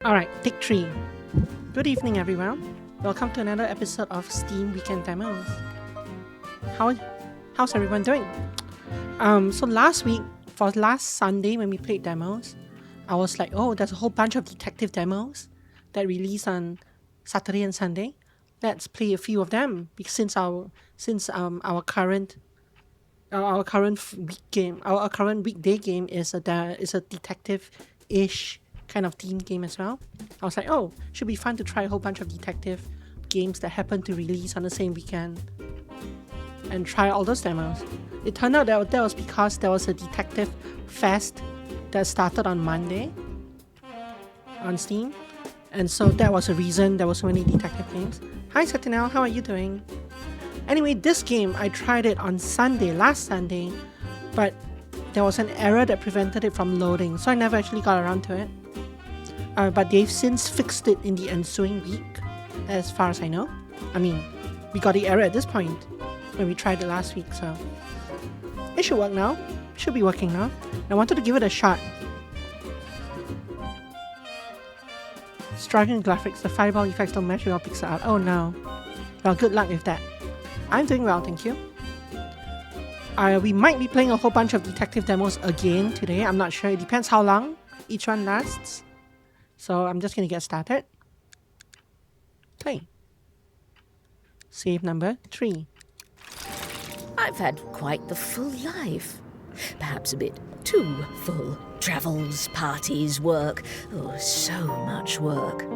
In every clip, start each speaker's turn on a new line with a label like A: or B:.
A: Alright, take 3. Good evening, everyone. Welcome to another episode of Steam Weekend Demos. How's everyone doing? So last week, for last Sunday when we played demos, I was like, oh, there's a whole bunch of detective demos that release on Saturday and Sunday. Let's play a few of them because since our current weekday game is a detective-ish kind of theme game as well. I was like, oh, should be fun to try a whole bunch of detective games that happen to release on the same weekend and try all those demos. It turned out that was because there was a detective fest that started on Monday on Steam, and so that was a reason there were so many detective games. Hi Satinel, how are you doing? Anyway, this game, I tried it on last Sunday, but there was an error that prevented it from loading, so I never actually got around to it. But they've since fixed it in the ensuing week, as far as I know. I mean, we got the error at this point when we tried it last week, so it should work now. Should be working now. I wanted to give it a shot. Struggling graphics, the fireball effects don't match with our pixel art. Oh no. Well, good luck with that. I'm doing well, thank you. We might be playing a whole bunch of detective demos again today. I'm not sure. It depends how long each one lasts. So I'm just going to get started. Play. Save number 3.
B: I've had quite the full life. Perhaps a bit too full. Travels, parties, work. Oh, so much work.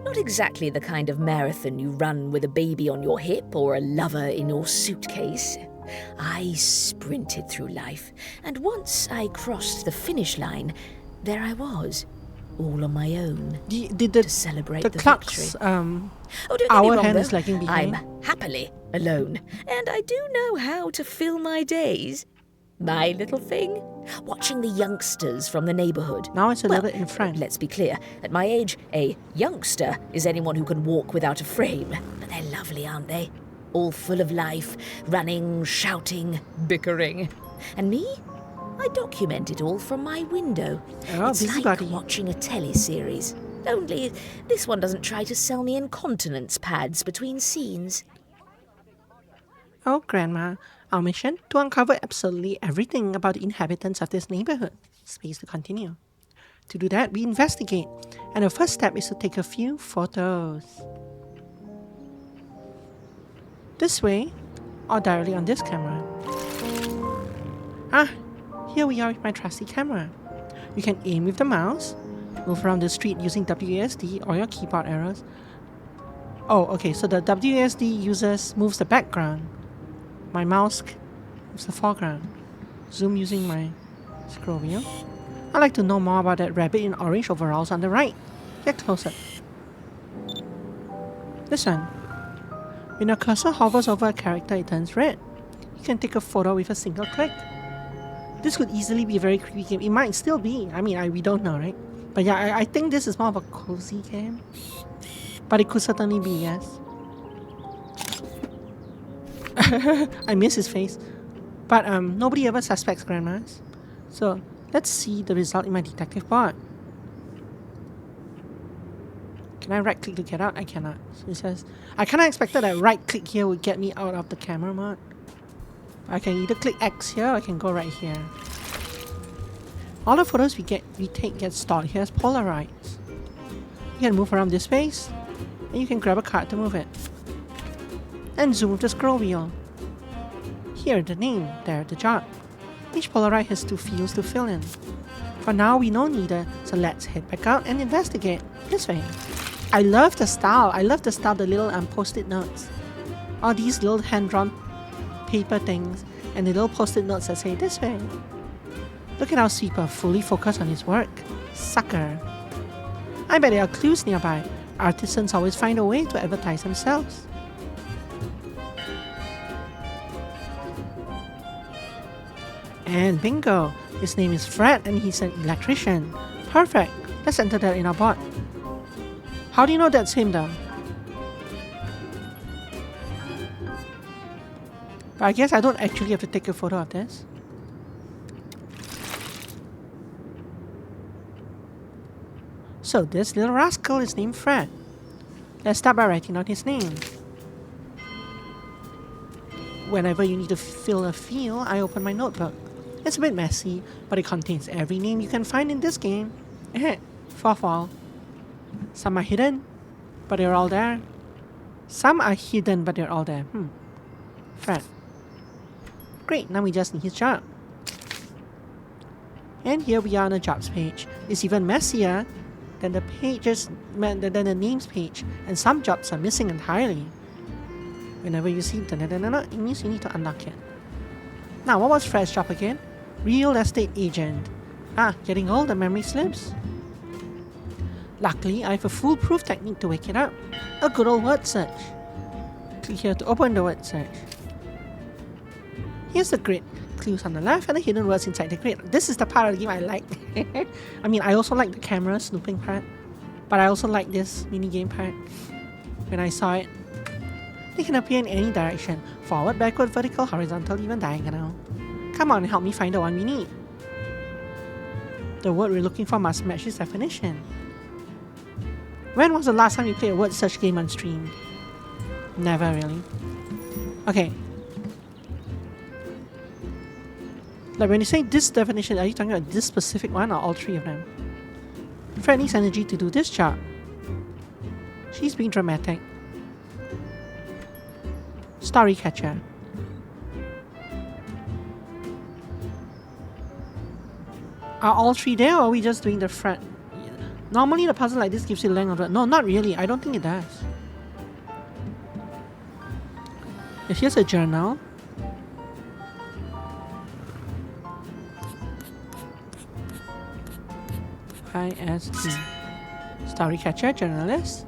B: Not exactly the kind of marathon you run with a baby on your hip or a lover in your suitcase. I sprinted through life, and once I crossed the finish line, there I was, all on my own, to celebrate the
A: clock's,
B: victory. Don't get
A: our
B: me wrong,
A: hand
B: though.
A: is lagging behind.
B: I'm happily alone, and I do know how to fill my days. My little thing? Watching the youngsters from the neighbourhood.
A: Now it's a little bit in front.
B: Let's be clear. At my age, a youngster is anyone who can walk without a frame. But they're lovely, aren't they? All full of life, running, shouting, bickering. And me? I document it all from my window.
A: Oh,
B: it's like
A: busybody.
B: watching a teleseries. Only this one doesn't try to sell me incontinence pads between scenes.
A: Oh, Grandma. Our mission? To uncover absolutely everything about the inhabitants of this neighborhood. Space to continue. To do that, we investigate. And the first step is to take a few photos. This way, or directly on this camera. Here we are with my trusty camera. You can aim with the mouse, move around the street using WASD or your keyboard arrows. Oh, okay, so the WASD moves the background. My mouse moves the foreground. Zoom using my scroll wheel. I'd like to know more about that rabbit in orange overalls on the right. Get closer. This one. When your cursor hovers over a character, it turns red. You can take a photo with a single click. This could easily be a very creepy game. It might still be. I mean, we don't know, right? But yeah, I think this is more of a cozy game. But it could certainly be, yes. I miss his face. But nobody ever suspects grandmas. So let's see the result in my detective board. Can I right click to get out? I cannot. So it says I kinda expected that right click here would get me out of the camera mode. I can either click X here or I can go right here. All the photos we take get stored here as Polaroids. You can move around this space, and you can grab a card to move it. And zoom with the scroll wheel. Here the name, there the job. Each Polaroid has 2 fields to fill in. For now we know neither, so let's head back out and investigate. This way. I love the style. The little post-it notes. All these little hand-drawn paper things and the little post-it notes that say this way. Look at our sweeper fully focused on his work. Sucker. I bet there are clues nearby. Artisans always find a way to advertise themselves. And bingo! His name is Fred and he's an electrician. Perfect! Let's enter that in our bot. How do you know that's him though? But I guess I don't actually have to take a photo of this. So this little rascal is named Fred. Let's start by writing out his name. Whenever you need to fill a field, I open my notebook. It's a bit messy, but it contains every name you can find in this game. For all. Some are hidden, but they're all there. Some are hidden, but they're all there. Fred. Great, now we just need his job. And here we are on the jobs page. It's even messier than the names page, and some jobs are missing entirely. Whenever you see it means you need to unlock it. Now, what was Fred's job again? Real estate agent. Getting all the memory slips. Luckily, I have a foolproof technique to wake it up. A good old word search. Click here to open the word search. Here's the grid. Clues on the left and the hidden words inside the grid. This is the part of the game I like. I mean, I also like the camera snooping part, but I also like this mini-game part. When I saw it, they can appear in any direction. Forward, backward, vertical, horizontal, even diagonal. Come on, help me find the one we need. The word we're looking for must match its definition. When was the last time you played a word search game on stream? Never really. Okay. Like when you say this definition, are you talking about this specific one or all three of them? Fred needs energy to do this job. She's being dramatic. Story catcher. Are all three there, or are we just doing the Fred? Normally the puzzle like this gives you length of the... No, not really. I don't think it does. Here's a journal. IST. Story catcher, journalist.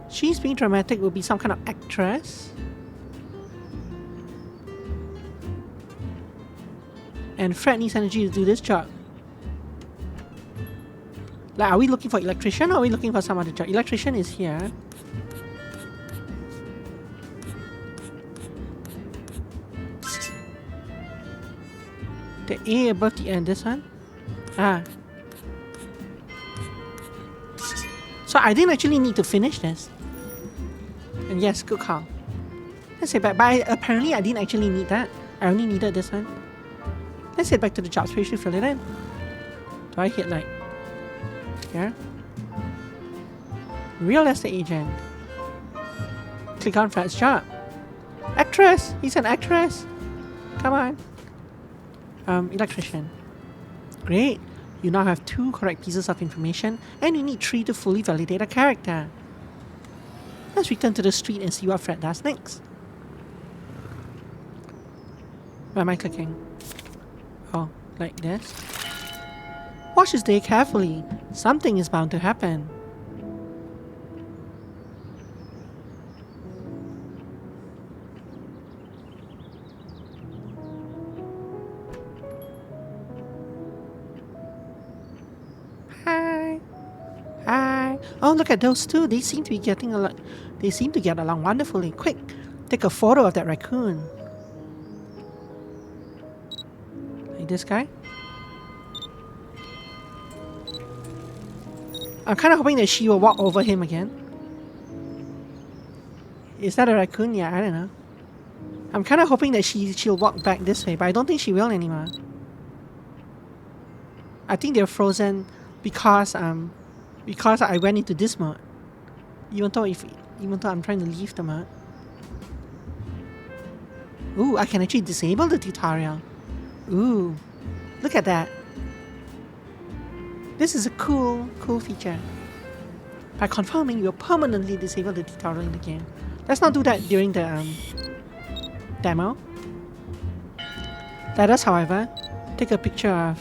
A: She's being dramatic, will be some kind of actress. And Fred needs energy to do this job. Like, are we looking for electrician or are we looking for some other job? Electrician is here. The A above the N, this one? So I didn't actually need to finish this. And yes, good call. Let's head back. But apparently I didn't actually need that. I only needed this one. Let's head back to the jobs page to fill it in. Do I hit like here? Real estate agent. Click on Fred's job. Actress! He's an actress! Come on. Electrician. Great. You now have 2 correct pieces of information, and you need 3 to fully validate a character. Let's return to the street and see what Fred does next. Where am I clicking? Oh, like this? Watch his day carefully. Something is bound to happen. Oh, look at those two. They seem to be getting along. They seem to get along wonderfully. Quick, take a photo of that raccoon. Like this guy. I'm kind of hoping that she will walk over him again. Is that a raccoon? Yeah, I don't know. I'm kind of hoping that she'll walk back this way, but I don't think she will anymore. I think they're frozen because I went into this mode. Even though I'm trying to leave the mode. Ooh, I can actually disable the tutorial. Ooh, look at that. This is a cool feature. By confirming, you'll permanently disable the tutorial in the game. Let's not do that during the demo. Let us, however, take a picture of...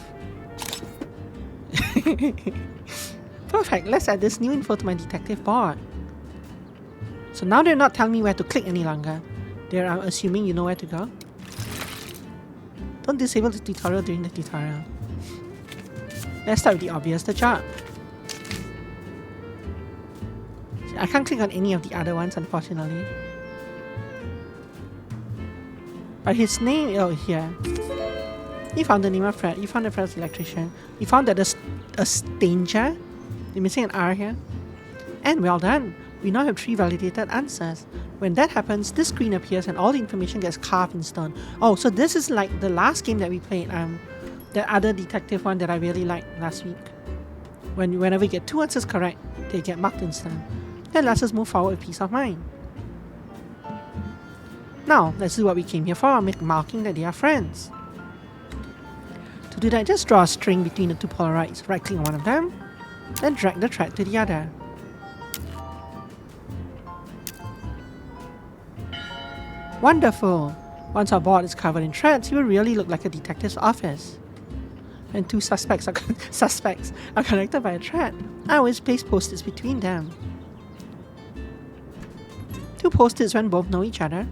A: Perfect, let's add this new info to my detective board. So now they're not telling me where to click any longer. They're assuming you know where to go. Don't disable the tutorial during the tutorial. Let's start with the obvious, the job. I can't click on any of the other ones, unfortunately. But his name, oh, here. You found the name of Fred. You found the Fred's electrician. You found that a stranger You're missing an R here. And well done. We now have 3 validated answers. When that happens, this screen appears and all the information gets carved in stone. Oh, so this is like the last game that we played, the other detective one that I really liked last week. Whenever we get 2 answers correct, they get marked in stone. That lets us move forward with peace of mind. Now, let's do what we came here for, make marking that they are friends. To do that, just draw a string between the 2 Polaroids, right click on one of them, then drag the thread to the other. Wonderful! Once our board is covered in threads, it will really look like a detective's office. When 2 suspects are connected by a thread, I always place post-its between them. 2 post-its when both know each other.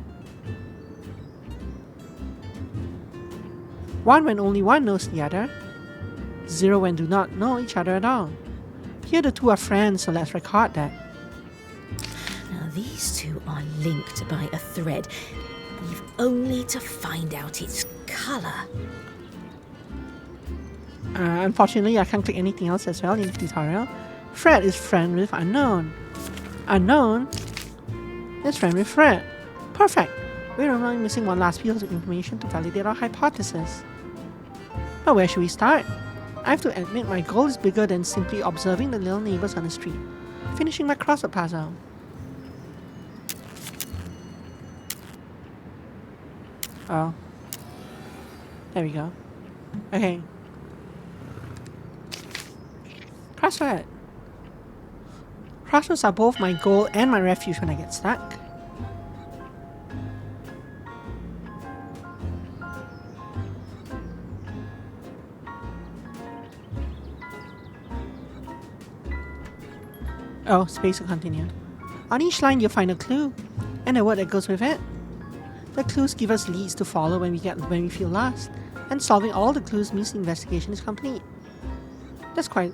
A: 1 when only one knows the other. 0 when do not know each other at all. Here the 2 are friends, so let's record that.
B: Now these 2 are linked by a thread. We've only to find out its colour.
A: Unfortunately, I can't click anything else as well in the tutorial. Fred is friend with Unknown. Unknown is friend with Fred. Perfect! We're only missing one last piece of information to validate our hypothesis. But where should we start? I have to admit my goal is bigger than simply observing the little neighbors on the street. Finishing my crossword puzzle. Oh. There we go. Okay. Crossword. Crosswords are both my goal and my refuge when I get stuck. Oh, space to continue. On each line you'll find a clue, and a word that goes with it. The clues give us leads to follow when we feel lost, and solving all the clues means the investigation is complete. That's quite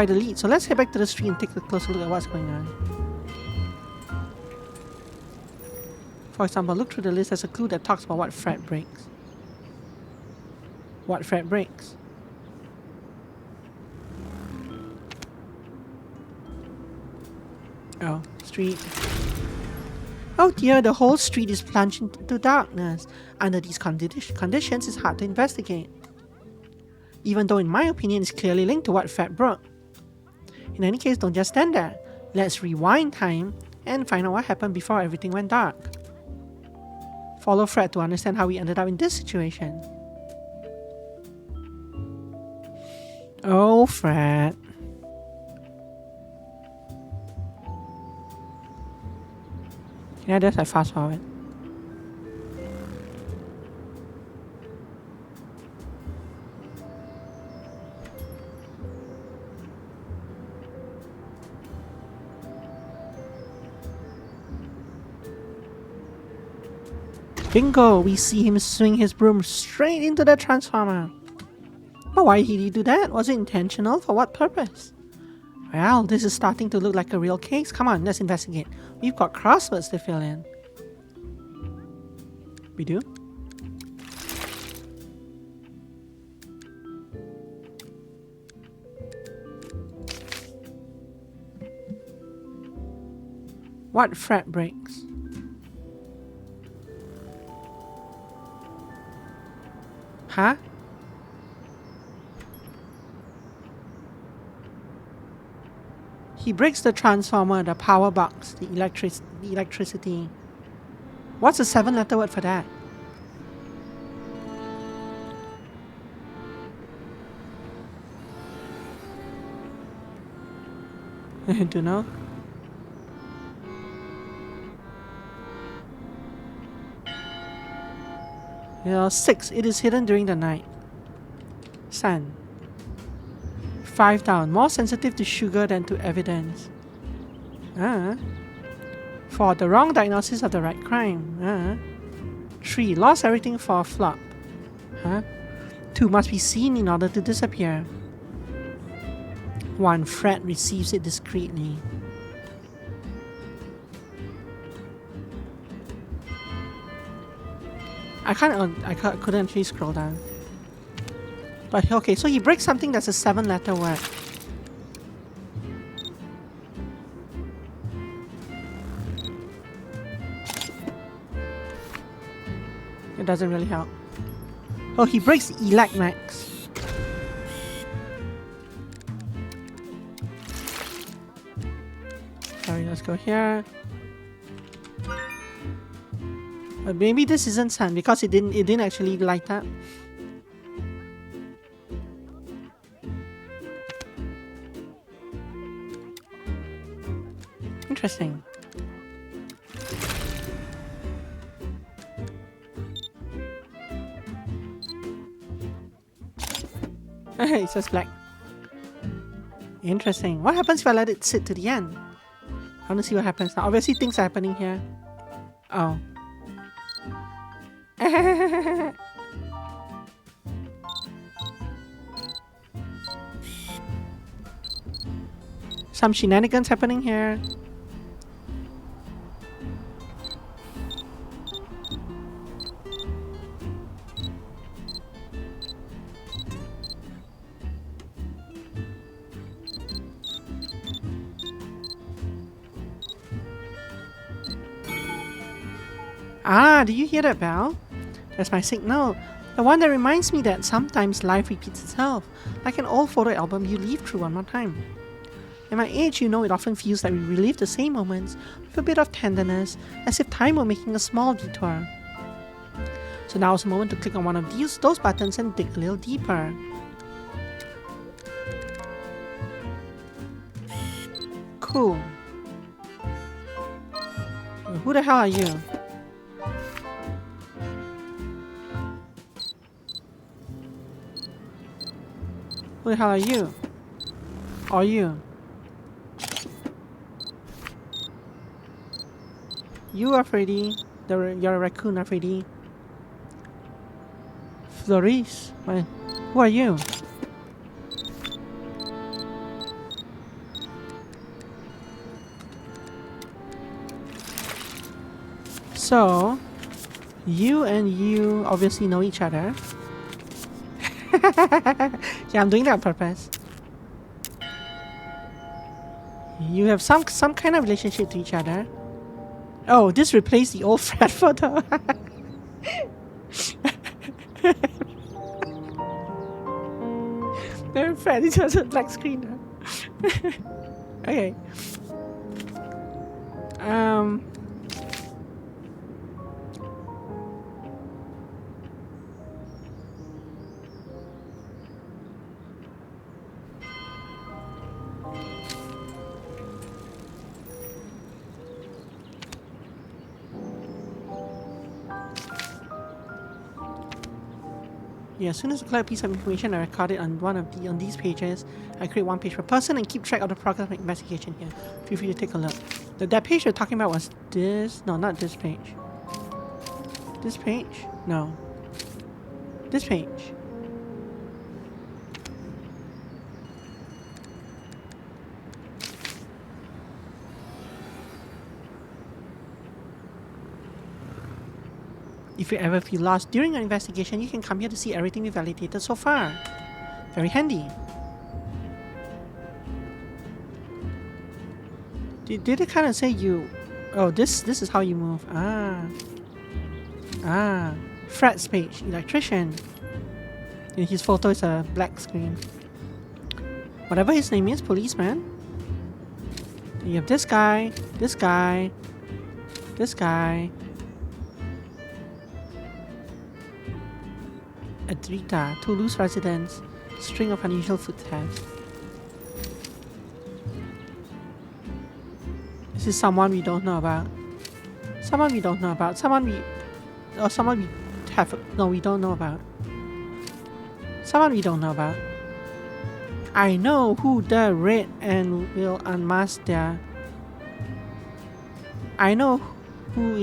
A: a lead, so let's head back to the street and take a closer look at what's going on. For example, look through the list. There's a clue that talks about what Fred breaks. What Fred breaks. Oh, street. Oh dear, the whole street is plunged into darkness. Under these conditions, it's hard to investigate. Even though in my opinion it's clearly linked to what Fred broke. In any case, don't just stand there. Let's rewind time and find out what happened before everything went dark. Follow Fred to understand how we ended up in this situation. Oh, Fred. Yeah, that's like fast forward. Bingo! We see him swing his broom straight into the transformer. But why did he do that? Was it intentional? For what purpose? Well, this is starting to look like a real case. Come on, let's investigate. We've got crosswords to fill in. We do? What Fred breaks? Huh? He breaks the transformer, the power box, the electricity. What's the 7-letter word for that? I don't know. Yeah, 6. It is hidden during the night. Sun. 5 down. More sensitive to sugar than to evidence. 4. The wrong diagnosis of the right crime. 3. Lost everything for a flop. 2. Must be seen in order to disappear. 1. Fred receives it discreetly. I couldn't actually scroll down. But okay, so he breaks something that's a 7-letter word. doesn't really help. Oh, he breaks the elect max. Sorry, let's go here. Maybe this isn't sun because it didn't actually light up. Interesting. It says black. Interesting. What happens if I let it sit to the end? I want to see what happens now. Obviously things are happening here. Oh. Some shenanigans happening here. Ah, do you hear that bell? That's my signal. The one that reminds me that sometimes life repeats itself, like an old photo album you leaf through one more time. At my age, you know, it often feels like we relive the same moments with a bit of tenderness, as if time were making a small detour. So now is the moment to click on one of those buttons and dig a little deeper. Cool. Who the hell are you? Who the hell are you? Or you? You are Freddy. You're a raccoon, Freddy. Floris. Who are you? So, you and you obviously know each other. Yeah, I'm doing that on purpose. You have some kind of relationship to each other. Oh, this replaced the old Fred photo. No, Fred is just a black screen now. Okay. Yeah, as soon as I collect a piece of information, I record it on on these pages. I create one page per person and keep track of the progress of my investigation here. Feel free to take a look. That page you're talking about was this? No, not this page. This page? No. This page. If you ever feel lost during your investigation, you can come here to see everything we validated so far. Very handy. Did it kind of say you... Oh, this is how you move. Fred's page, electrician. And his photo is a black screen. Whatever his name is, policeman. Then you have this guy, this guy, this guy. Adrita, Toulouse residents, string of unusual footsteps. This is someone we don't know about. Someone we don't know about. Someone we have... No, we don't know about. Someone we don't know about. I know who the Red and will unmask their... I know who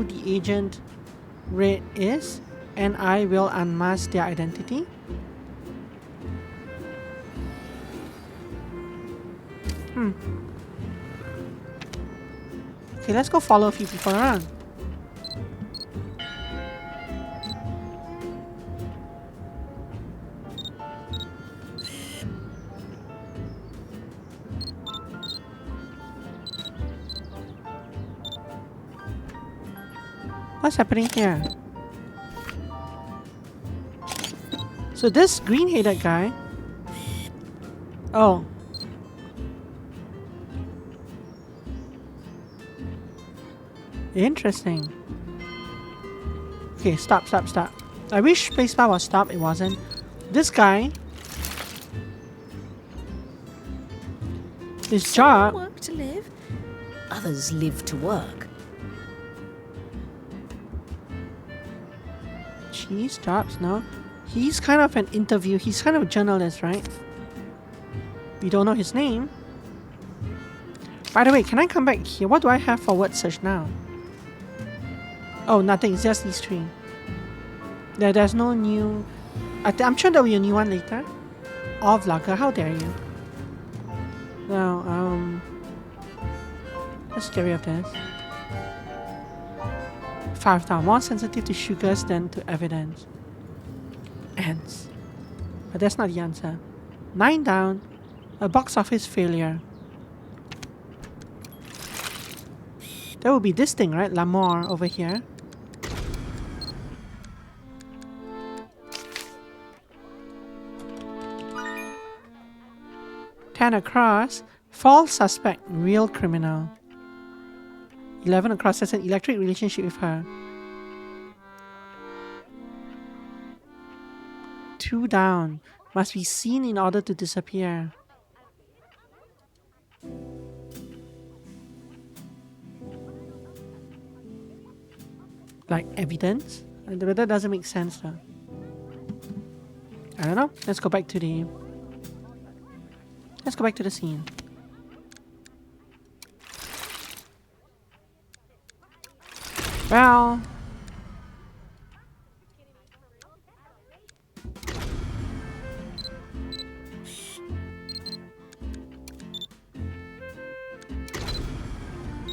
A: the agent Red is, and I will unmask their identity. Okay, let's go follow a few people around. What's happening here? So this green-headed guy... Oh. Interesting. Okay, stop. I wish spacebar was stop, it wasn't. This guy... His job...
B: Some work to live, others live to work.
A: She stops, no? He's kind of an interview. He's kind of a journalist, right? We don't know his name. By the way, can I come back here? What do I have for word search now? Oh, nothing. It's just these three. There's no new... I'm sure there'll be a new one later. Oh, vlogger, how dare you? Now, let's get rid of this. 5 down. More sensitive to sugars than to evidence. Ants. But that's not the answer. 9 down. A box office failure. That would be this thing, right? L'amour over here. Ten across. False suspect. Real criminal. 11 across has an electric relationship with her. 2 down. Must be seen in order to disappear. Like evidence? But that doesn't make sense though. I don't know. Let's go back to the... Let's go back to the scene. Well...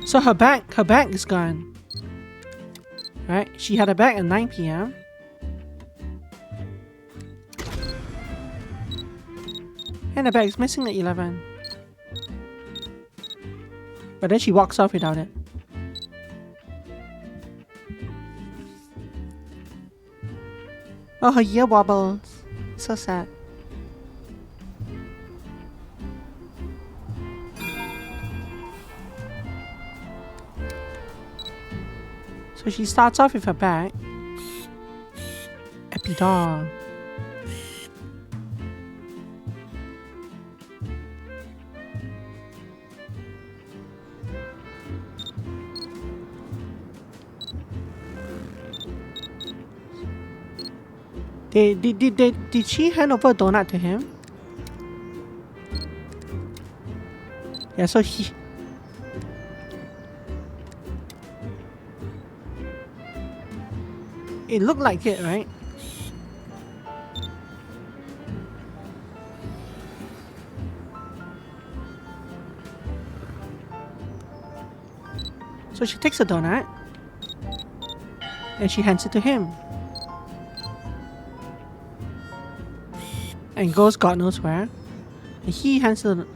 A: So her bag is gone. Right? She had a bag at 9 p.m. And the bag is missing at 11. But then she walks off without it. Oh, her ear wobbles. So sad. So she starts off with her bag. Epidural. Did she hand over a donut to him? Yeah, so he... It looked like it, right? So she takes a donut and she hands it to him. And goes God knows where. And he hands the...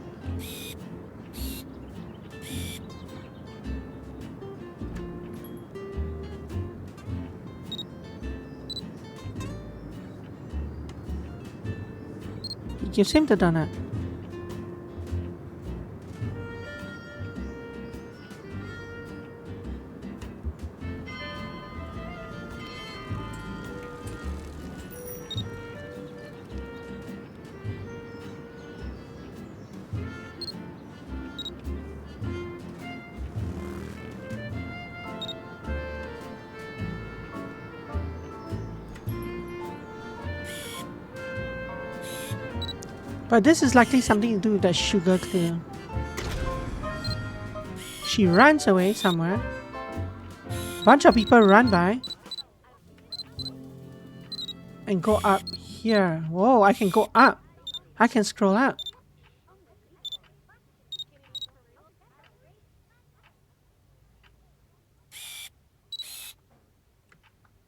A: He gives him the donut. But this is likely something to do with that sugar clear. She runs away somewhere. Bunch of people run by. And go up here. Whoa, I can go up. I can scroll up.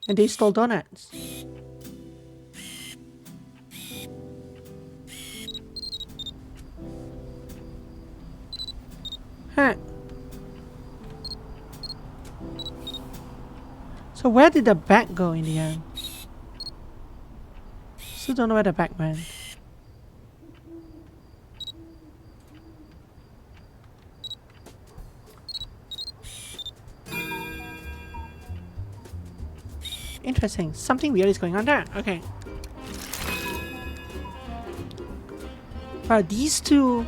A: And they stole donuts. Huh. So where did the bag go in the end? Still don't know where the bag went. Interesting. Something weird is going on there. Okay. But these two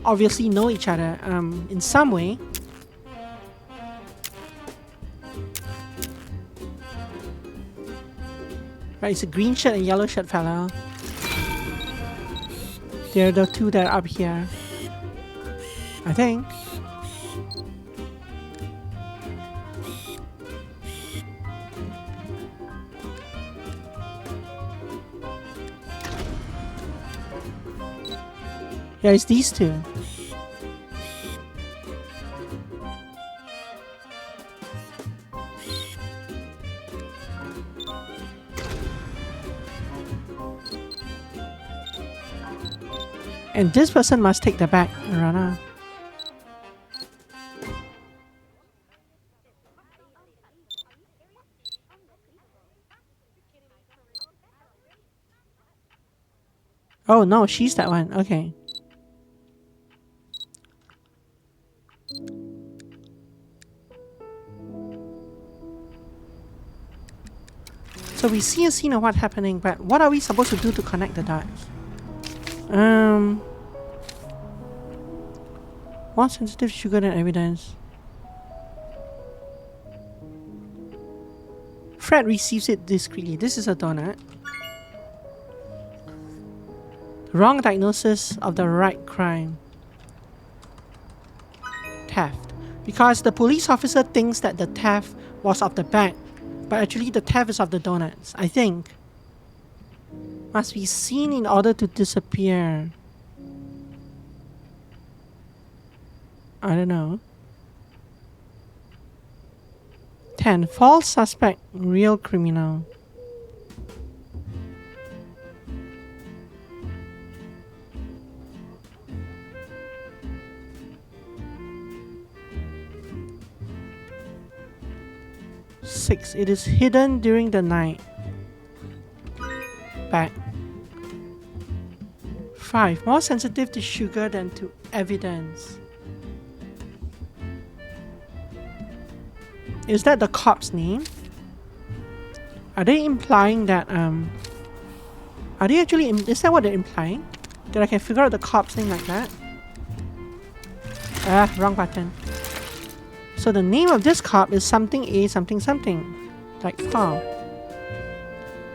A: obviously know each other in some way. Right, it's a green shirt and yellow shirt fellow. They're the two that are up here. I think. Yeah, it's these two. And this person must take the bag and run out. Oh no, she's that one. Okay. So we see a scene of what's happening, but what are we supposed to do to connect the dots? More sensitive sugar than evidence. Fred receives it discreetly. This is a donut. Wrong diagnosis of the right crime. Theft. Because the police officer thinks that the theft was of the bag, but actually the theft is of the donuts, I think. Must be seen in order to disappear. I don't know. 10. False suspect, real criminal. Six. It is hidden during the night. Back. 5. More sensitive to sugar than to evidence. Is that the cop's name? Are they implying that are they actually is that what they're implying? That I can figure out the cop's name like that? Ah, wrong button. So the name of this cop is something A something something. Like Paul.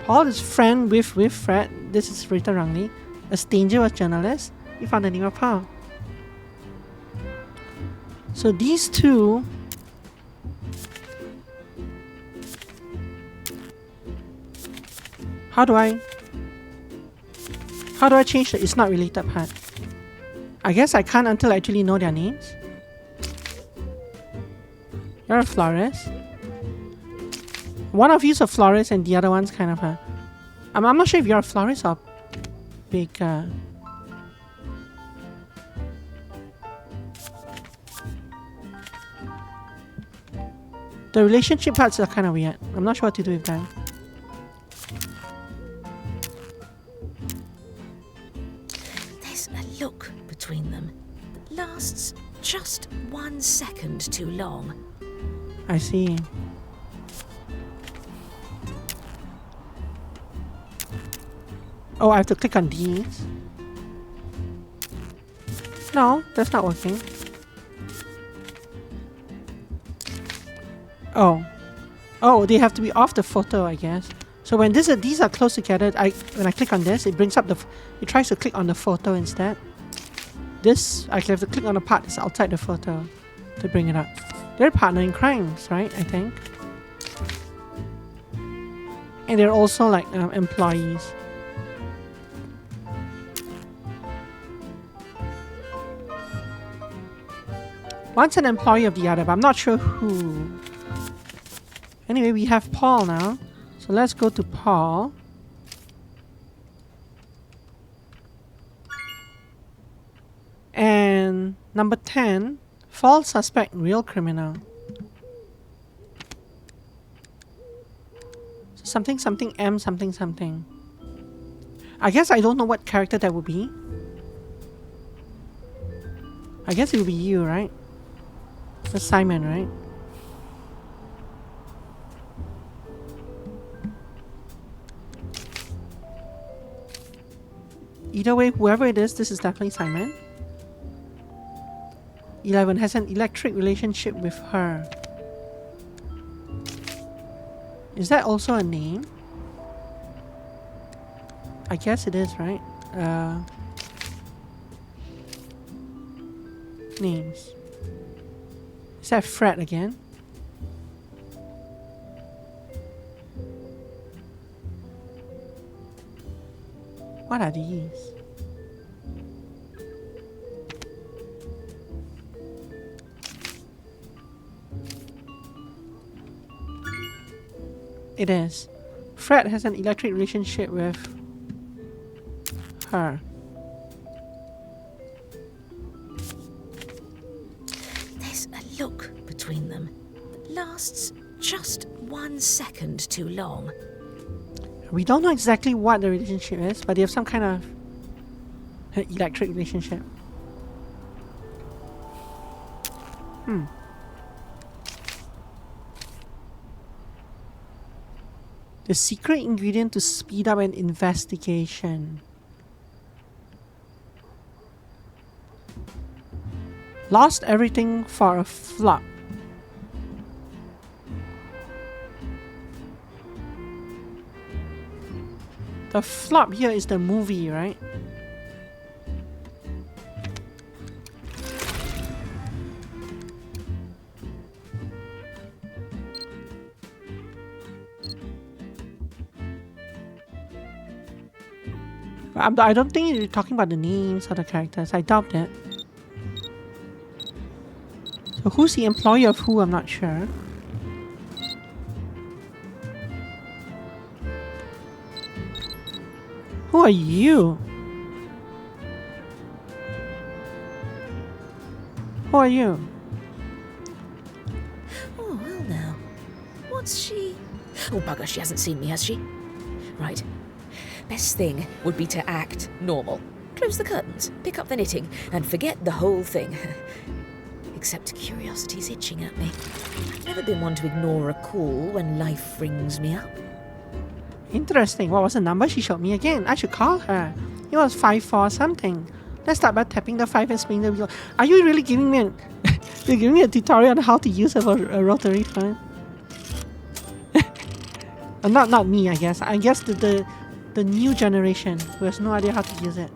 A: Paul is friend with Fred. This is written wrongly. A stranger was journalist. We found the name of Paul. So these two How do I change the it's not related part? I guess I can't until I actually know their names. You're a florist. One of you's a florist and the other one's kind of a... I'm not sure if you're a florist or baker. The relationship parts are kind of weird. I'm not sure what to do with them.
B: There's a look between them that lasts just 1 second too long.
A: I see. Oh, I have to click on these. No, that's not working. Oh. Oh, they have to be off the photo, I guess. So when these are close together, when I click on this, it brings up it tries to click on the photo instead. This, I have to click on the part that's outside the photo to bring it up. They're partner in crimes, right? I think. And they're also like employees. One's an employee of the other, but I'm not sure who. Anyway, we have Paul now. So let's go to Paul. And number 10, false suspect, real criminal. Something something M something something. I guess I don't know what character that would be. I guess it would be you, right? That's Simon, right? Either way, whoever it is, this is definitely Simon. 11 has an electric relationship with her. Is that also a name? I guess it is, right? Names. Is that Fred again? What are these? It is. Fred has an electric relationship with her.
B: There's a look between them that lasts just 1 second too long.
A: We don't know exactly what the relationship is, but they have some kind of electric relationship. The secret ingredient to speed up an investigation. Lost everything for a flop. The flop here is the movie, right? I don't think you're talking about the names of the characters. I doubt it. So who's the employee of who? I'm not sure. Who are you? Who are you?
B: Oh, well now. What's she? Oh, bugger, she hasn't seen me, has she? Right. Best thing would be to act normal. Close the curtains, pick up the knitting, and forget the whole thing. Except curiosity's itching at me. I've never been one to ignore a call when life rings me up.
A: Interesting. What was the number she showed me again? I should call her. It was 54 something. Let's start by tapping the 5 and spinning the wheel. Are you really giving me you're giving me a tutorial on how to use a rotary phone? Not me, I guess. I guess the new generation who has no idea how to use it.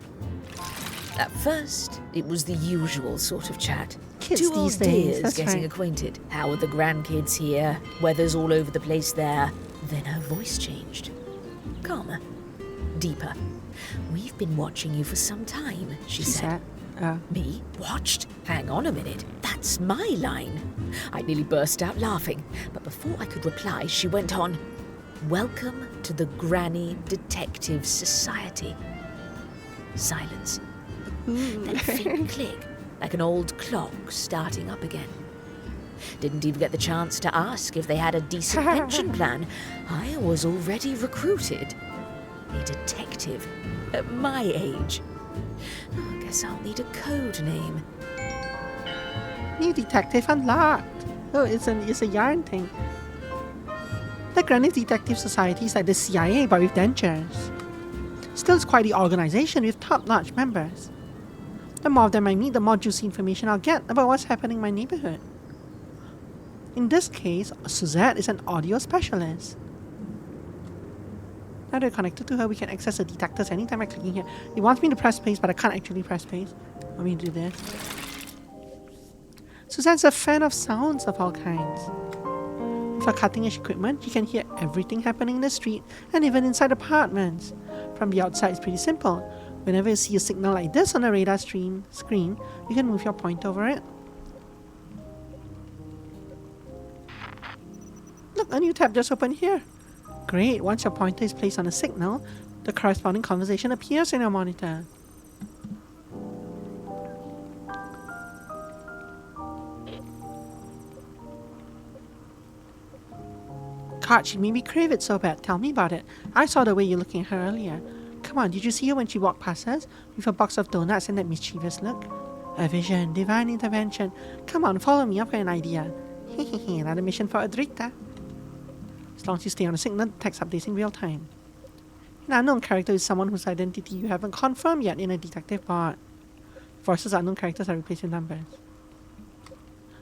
B: At first, it was the usual sort of chat.
A: Kids
B: Two
A: these
B: old
A: days,
B: dears
A: that's
B: getting
A: right.
B: acquainted. How are the grandkids here? Weather's all over the place there. Then her voice changed. Calmer. Deeper. We've been watching you for some time, she said. Me? Watched? Hang on a minute. That's my line. I nearly burst out laughing, but before I could reply, she went on. Welcome to the Granny Detective Society. Silence. Then a faint click, like an old clock starting up again. Didn't even get the chance to ask if they had a decent pension plan. I was already recruited. A detective at my age. I guess I'll need a code name.
A: New detective unlocked. Oh, it's a yarn thing. The Granny Detective Society is like the CIA but with dentures. Still, it's quite the organization with top-notch members. The more of them I meet, the more juicy information I'll get about what's happening in my neighborhood. In this case, Suzette is an audio specialist. Now that we're connected to her, we can access the detectors anytime by clicking here. It wants me to press space, but I can't actually press space. Want me to do this? Suzette's a fan of sounds of all kinds. With her cutting-edge equipment, you can hear everything happening in the street and even inside apartments. From the outside, it's pretty simple. Whenever you see a signal like this on a radar screen, you can move your pointer over it. Look, a new tab just opened here. Great, once your pointer is placed on a signal, the corresponding conversation appears in your monitor. God, she made me crave it so bad. Tell me about it. I saw the way you're looking at her earlier. Come on, did you see her when she walked past us? With a box of donuts and that mischievous look? A vision, divine intervention. Come on, follow me, I've got an idea. Hehehe, another mission for Adrita. As long as you stay on the signal, text updates in real time. An unknown character is someone whose identity you haven't confirmed yet in a detective bot. Voices of unknown characters are replaced with numbers.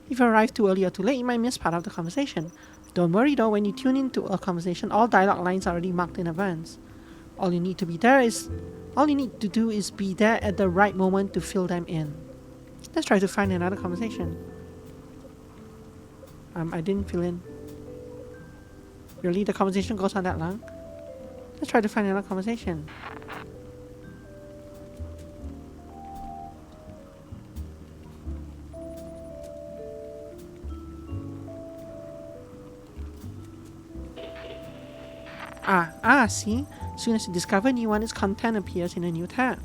A: If you arrive too early or too late, you might miss part of the conversation. Don't worry though, when you tune into a conversation, all dialogue lines are already marked in advance. All you need to do is be there at the right moment to fill them in. Let's try to find another conversation. I didn't fill in. Really, the conversation goes on that long? Let's try to find another conversation. See? As soon as you discover a new one, its content appears in a new tab.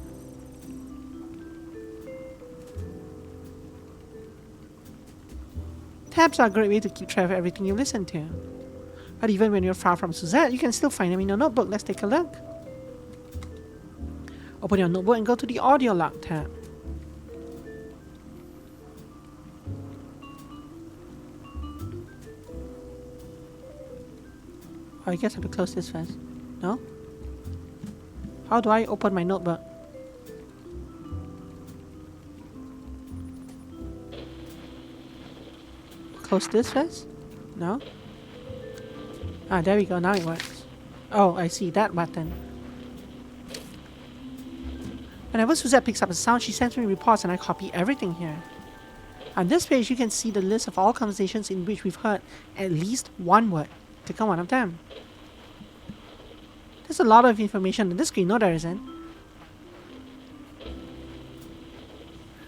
A: Tabs are a great way to keep track of everything you listen to. But even when you're far from Suzette, you can still find them in your notebook. Let's take a look. Open your notebook and go to the audio log tab. Oh, I guess I have to close this first. No? How do I open my notebook? Close this first? No? Ah, there we go. Now it works. Oh, I see that button. Whenever Suzette picks up a sound, she sends me reports and I copy everything here. On this page, you can see the list of all conversations in which we've heard at least one word. Click on one of them. There's a lot of information on this screen. No, there isn't.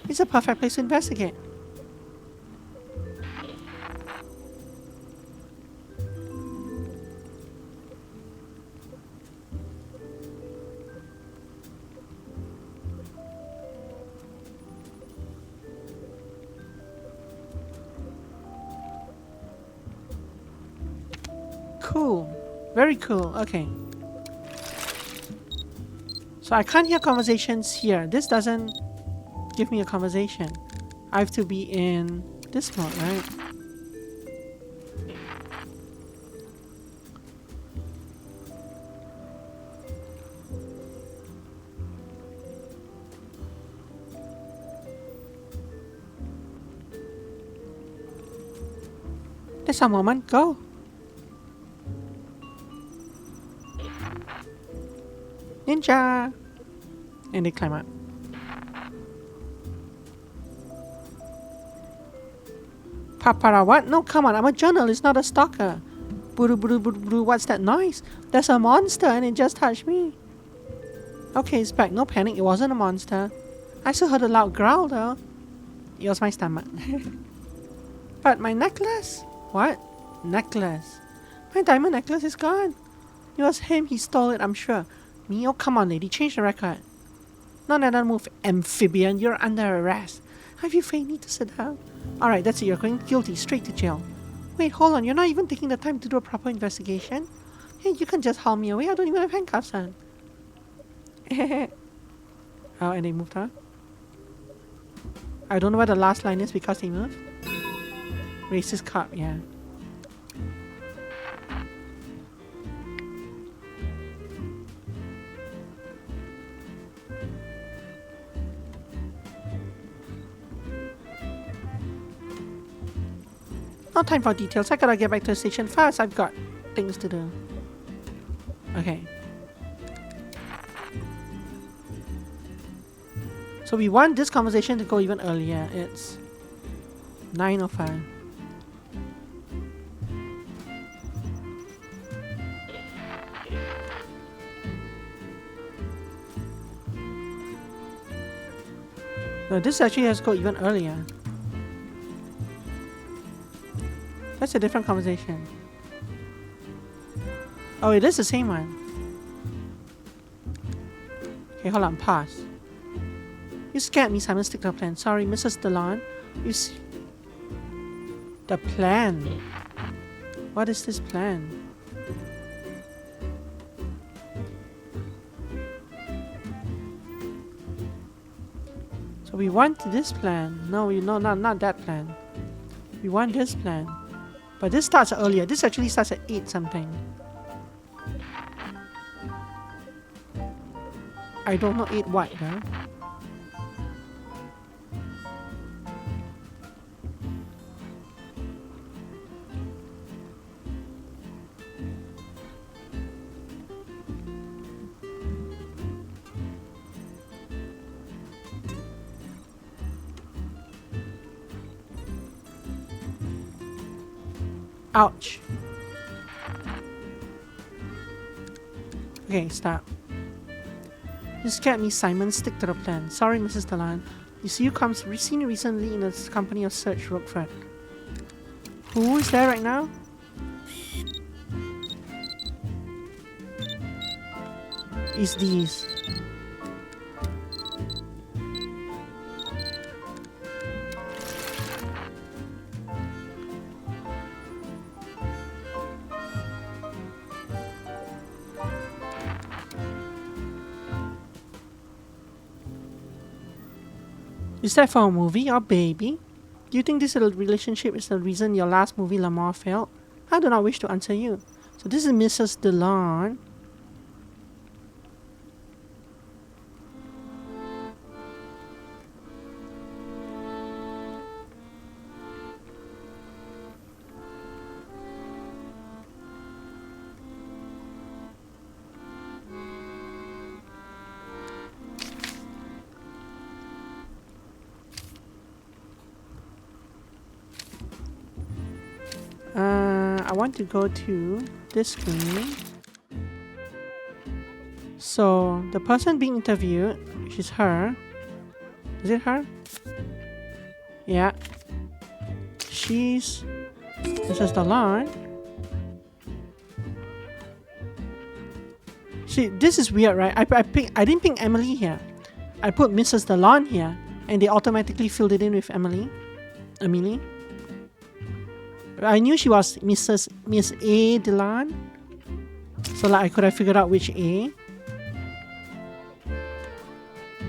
A: It's a perfect place to investigate. Cool. Very cool. Okay. So I can't hear conversations here. This doesn't give me a conversation. I have to be in this mode, right? There's a moment. Go. Ninja! And they climb up. Papara, what? No, come on, I'm a journalist, not a stalker. Buru buru buru buru, what's that noise? There's a monster and it just touched me. Okay, it's back, no panic, it wasn't a monster. I still heard a loud growl though. It was my stomach. But my necklace? What? Necklace? My diamond necklace is gone. It was him, he stole it, I'm sure. Me? Oh, come on, lady, change the record. None of that move, amphibian, you're under arrest. Have you faint need to sit down? Alright, that's it, you're going guilty, straight to jail. Wait, hold on, you're not even taking the time to do a proper investigation? Hey, you can just haul me away, I don't even have handcuffs on. Oh, and they moved her. I don't know where the last line is because they moved. Racist cop, yeah. No time for details. I gotta get back to the station fast. I've got things to do. Okay. So we want this conversation to go even earlier. It's 9:05. No, this actually has to go even earlier. That's a different conversation. Oh, it is the same one. Okay, hold on, pause. You scared me, Simon. Stick to the plan. Sorry, Mrs. DeLon. You see... The plan. What is this plan? We want this plan. No, not that plan. We want this plan. But this starts earlier. This actually starts at 8 something. I don't know 8 what, huh? Ouch. Okay, stop. You scared me, Simon. Stick to the plan. Sorry, Mrs. Delan. You see you come seen recently in the company of Serge Roquefort. Who is there right now? Is these. Is that for a movie or baby? Do you think this relationship is the reason your last movie Lamar failed? I do not wish to answer you. So this is Mrs. Delan. I want to go to this screen. So the person being interviewed, which is her. Is it her? Yeah. She's Mrs. Delan. See, this is weird, right? I didn't pick Emily here. I put Mrs. Delan here, and they automatically filled it in with Emily. I knew she was Miss A Delan, so like I could have figured out which A.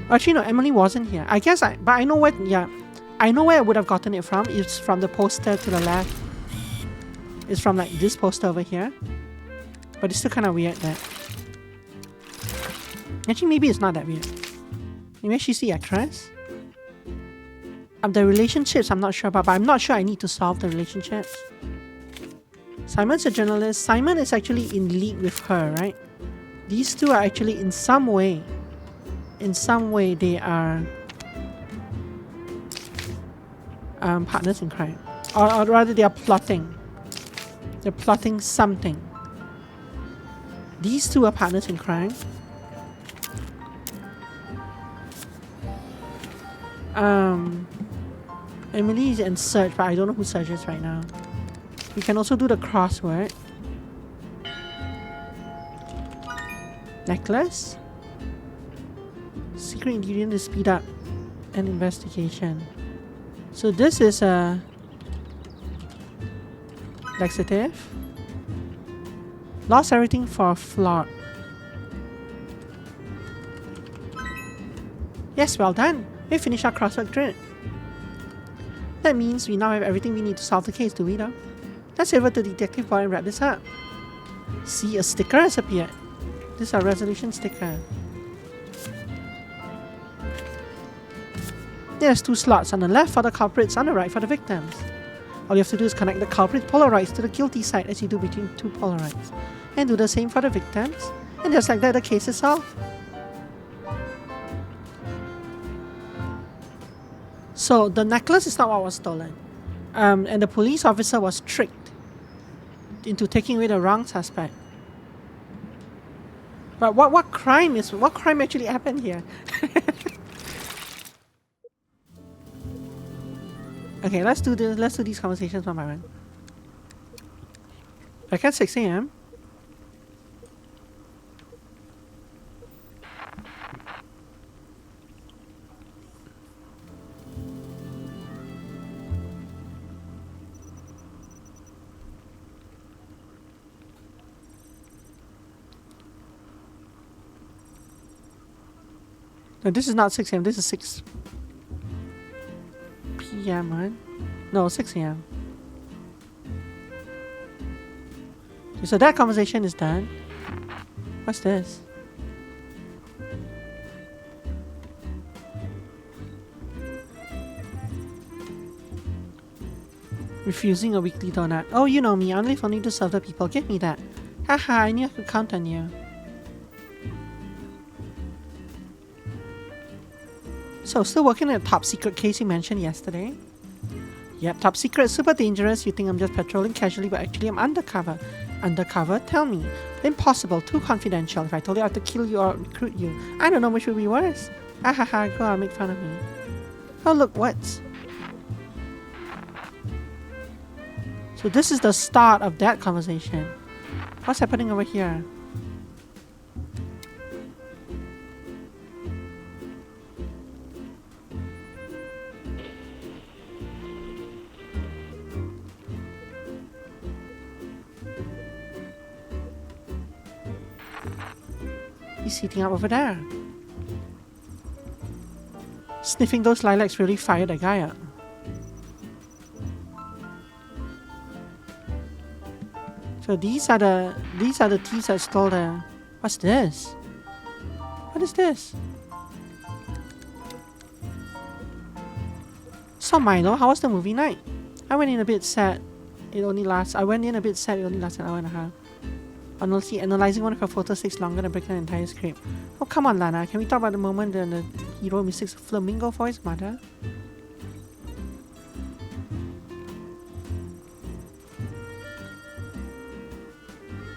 A: Actually, no, Emily wasn't here. I guess but I know what. Yeah, I know where I would have gotten it from. It's from the poster to the left. It's from like this poster over here, but it's still kind of weird that. Actually, maybe it's not that weird. Maybe she's the actress. The relationships I'm not sure about, but I'm not sure I need to solve the relationships. Simon's a journalist. Simon is actually in league with her, right? These two are actually in some way they are partners in crime. Or rather they are plotting. They're plotting something. These two are partners in crime. Emily is in Serge, but I don't know who Serge is right now. We can also do the crossword. Necklace. Secret ingredient to speed up an investigation. So this is a laxative. Lost everything for a flock. Yes, well done. We finished our crossword grid. That means we now have everything we need to solve the case, do we though? Let's head over to Detective Boy and wrap this up. See, a sticker has appeared. This is our resolution sticker. There's 2 slots, on the left for the culprits, on the right for the victims. All you have to do is connect the culprit Polaroids to the guilty side as you do between 2 Polaroids. And do the same for the victims. And just like that, the case is solved. So the necklace is not what was stolen. And the police officer was tricked into taking away the wrong suspect. But what crime actually happened here? Okay, let's do these conversations one by one. Back at 6 AM. No, this is not 6 AM, this is 6 p.m., right? No, 6 a.m. Okay, so that conversation is done. What's this? Refusing a weekly donut. Oh, you know me. I live only to serve the people. Give me that. Haha, I knew I could count on you. So, still working on a top secret case you mentioned yesterday? Yep, top secret, super dangerous. You think I'm just patrolling casually, but actually I'm undercover. Undercover? Tell me. Impossible, too confidential. If I told you I have to kill you or recruit you, I don't know which would be worse. Haha, go on, make fun of me. Oh, look, what's... So this is the start of that conversation. What's happening over here? He's sitting up over there. Sniffing those lilacs really fired that guy up. So these are the thieves that stole the... What's this? What is this? So Milo, how was the movie night? I went in a bit sad. It only lasted an hour and a half. Honestly, analyzing one of her photos takes longer than breaking an entire script. Oh, come on, Lana. Can we talk about the moment when the hero mistakes a flamingo for his mother?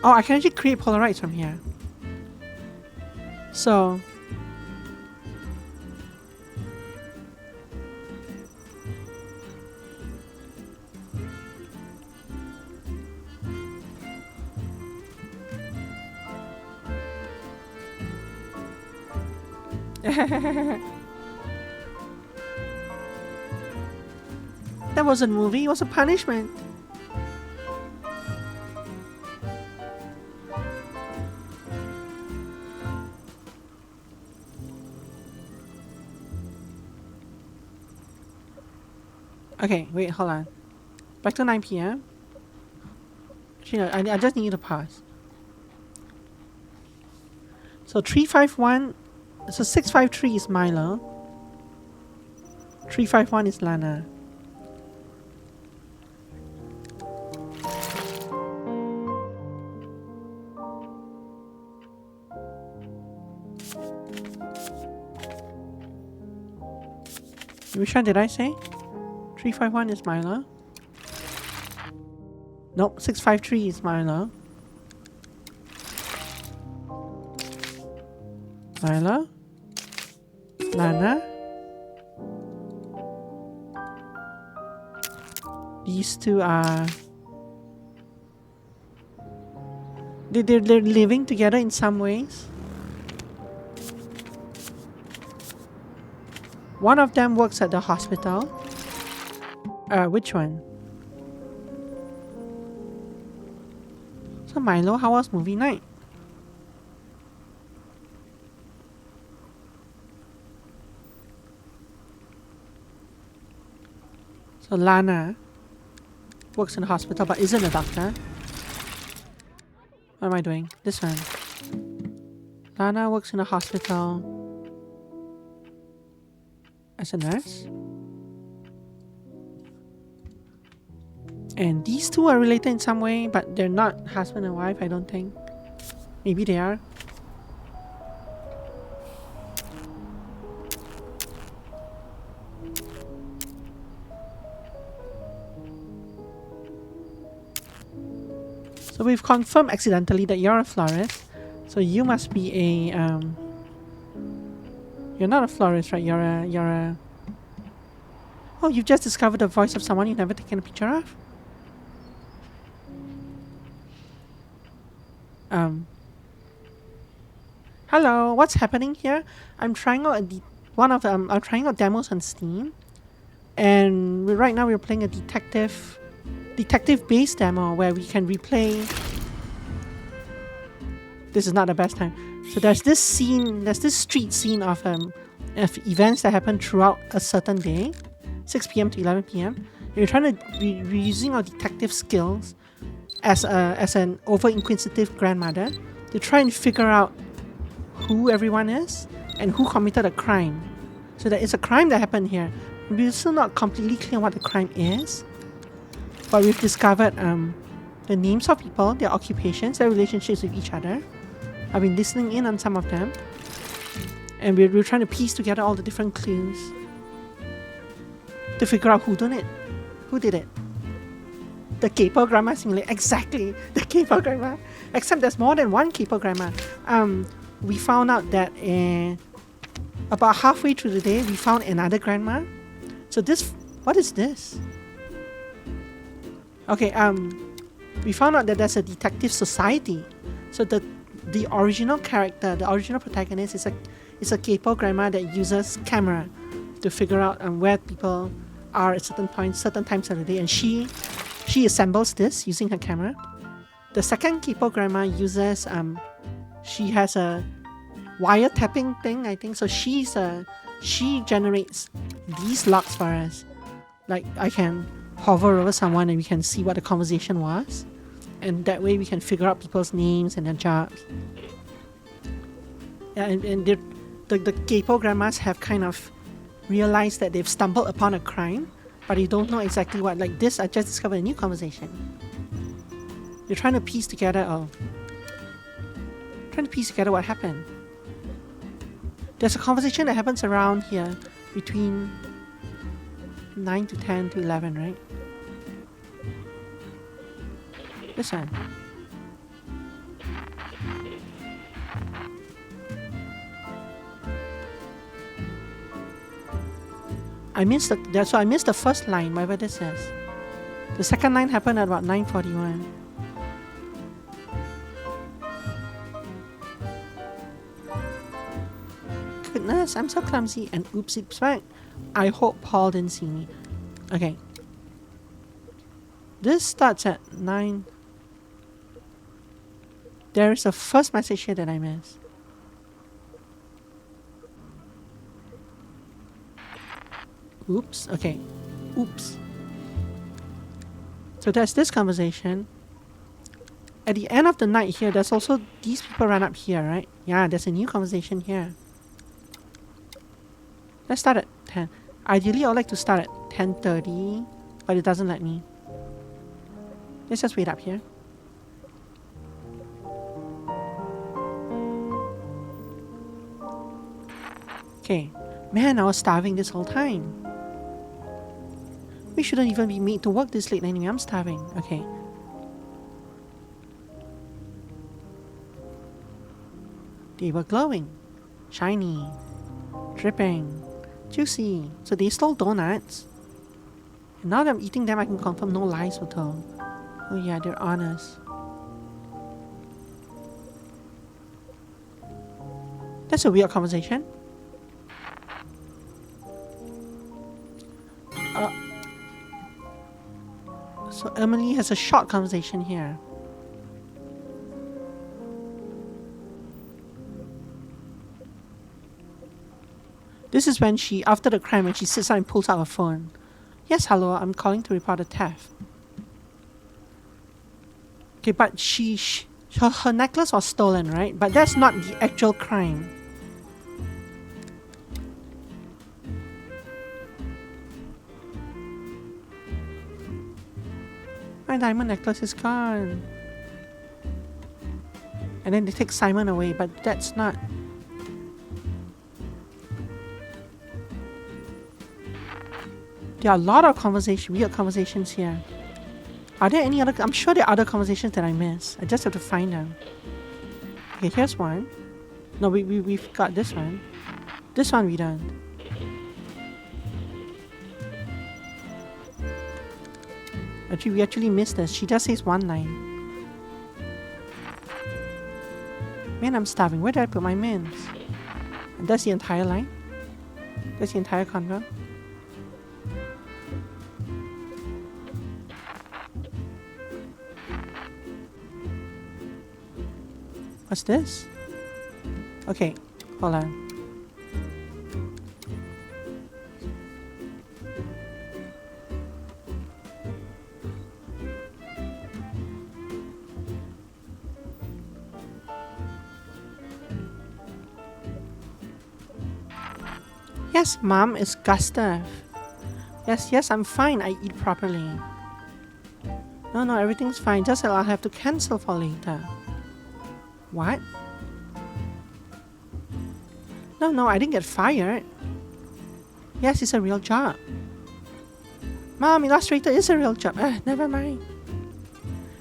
A: Oh, I can actually create Polaroids from here. So... That wasn't a movie, it was a punishment. Okay, wait, hold on. Back to 9 p.m. Actually, no, I just need you to pause. So 351... So 653 is Milo. 351 is Lana. Which one did I say? 351 is Milo. Nope, 653 is Milo. Milo? Lana? These two are... They're living together in some ways. One of them works at the hospital. Which one? So Milo, how was movie night? So Lana works in the hospital but isn't a doctor. What am I doing? This one. Lana works in a hospital as a nurse. And these two are related in some way, but they're not husband and wife, I don't think. Maybe they are. So we've confirmed accidentally that you're a florist. So you must be a you're not a florist, right? You're a Oh, you've just discovered the voice of someone you've never taken a picture of? Hello, what's happening here? I'm trying out I'm trying out demos on Steam, and right now we're playing a detective-based demo where we can replay. This is not the best time. So there's this street scene of events that happen throughout a certain day, 6 p.m. to 11 p.m. And we're trying to we're using our detective skills as an over inquisitive grandmother to try and figure out who everyone is and who committed a crime. So there is a crime that happened here. We're still not completely clear what the crime is, but we've discovered the names of people, their occupations, their relationships with each other. I've been listening in on some of them, and we're trying to piece together all the different clues to figure out who done it. Who did it? The Capo Grandma simulator. Exactly, the Capo Grandma. Except there's more than one Capo Grandma. We found out that about halfway through the day, we found another grandma. So what is this? Okay, we found out that there's a detective society. So the original character, the original protagonist is a Capo grandma that uses camera to figure out where people are at certain points, certain times of the day, and she assembles this using her camera. The second Capo grandma uses she has a wiretapping thing, I think. So she generates these logs for us. Like I can hover over someone and we can see what the conversation was, and that way we can figure out people's names and their jobs. Yeah, and the Capo grandmas have kind of realized that they've stumbled upon a crime, but they don't know exactly what. Like this, I just discovered a new conversation. They're trying to piece together what happened. There's a conversation that happens around here between 9 to 10 to 11, right? This one. I missed the first line, whatever this is. The second line happened at about 9:41. Goodness, I'm so clumsy, and oops, it's back. I hope Paul didn't see me. Okay. This starts at 9. There is a first message here that I missed. Oops, okay. Oops. So there's this conversation. At the end of the night here, there's also these people run up here, right? Yeah, there's a new conversation here. Let's start at 10. Ideally, I would like to start at 10:30, but it doesn't let me. Let's just wait up here. Okay. Man, I was starving this whole time. We shouldn't even be made to work this late anyway. I'm starving. Okay. They were glowing, shiny, dripping, juicy. So they stole donuts. And now that I'm eating them, I can confirm no lies were told. Oh yeah, they're honest. That's a weird conversation. So Emily has a short conversation here. This is when she, after the crime, when she sits down and pulls out her phone. Yes, hello, I'm calling to report a theft. Okay, but her necklace was stolen, right? But that's not the actual crime. My diamond necklace is gone. And then they take Simon away, but that's not... There are a lot of weird conversations here. Are there any other... I'm sure there are other conversations that I missed. I just have to find them. Okay, here's one. No, we've got this one. This one we don't. Actually, we actually missed this. She just says one line. Man, I'm starving. Where did I put my mints? And that's the entire line? That's the entire convo? What's this? Okay, hold on. Yes, Mom, it's Gustav. Yes, I'm fine. I eat properly. No, everything's fine. Just that I'll have to cancel for later. What? No, I didn't get fired. Yes, it's a real job. Mom, Illustrator is a real job. Never mind.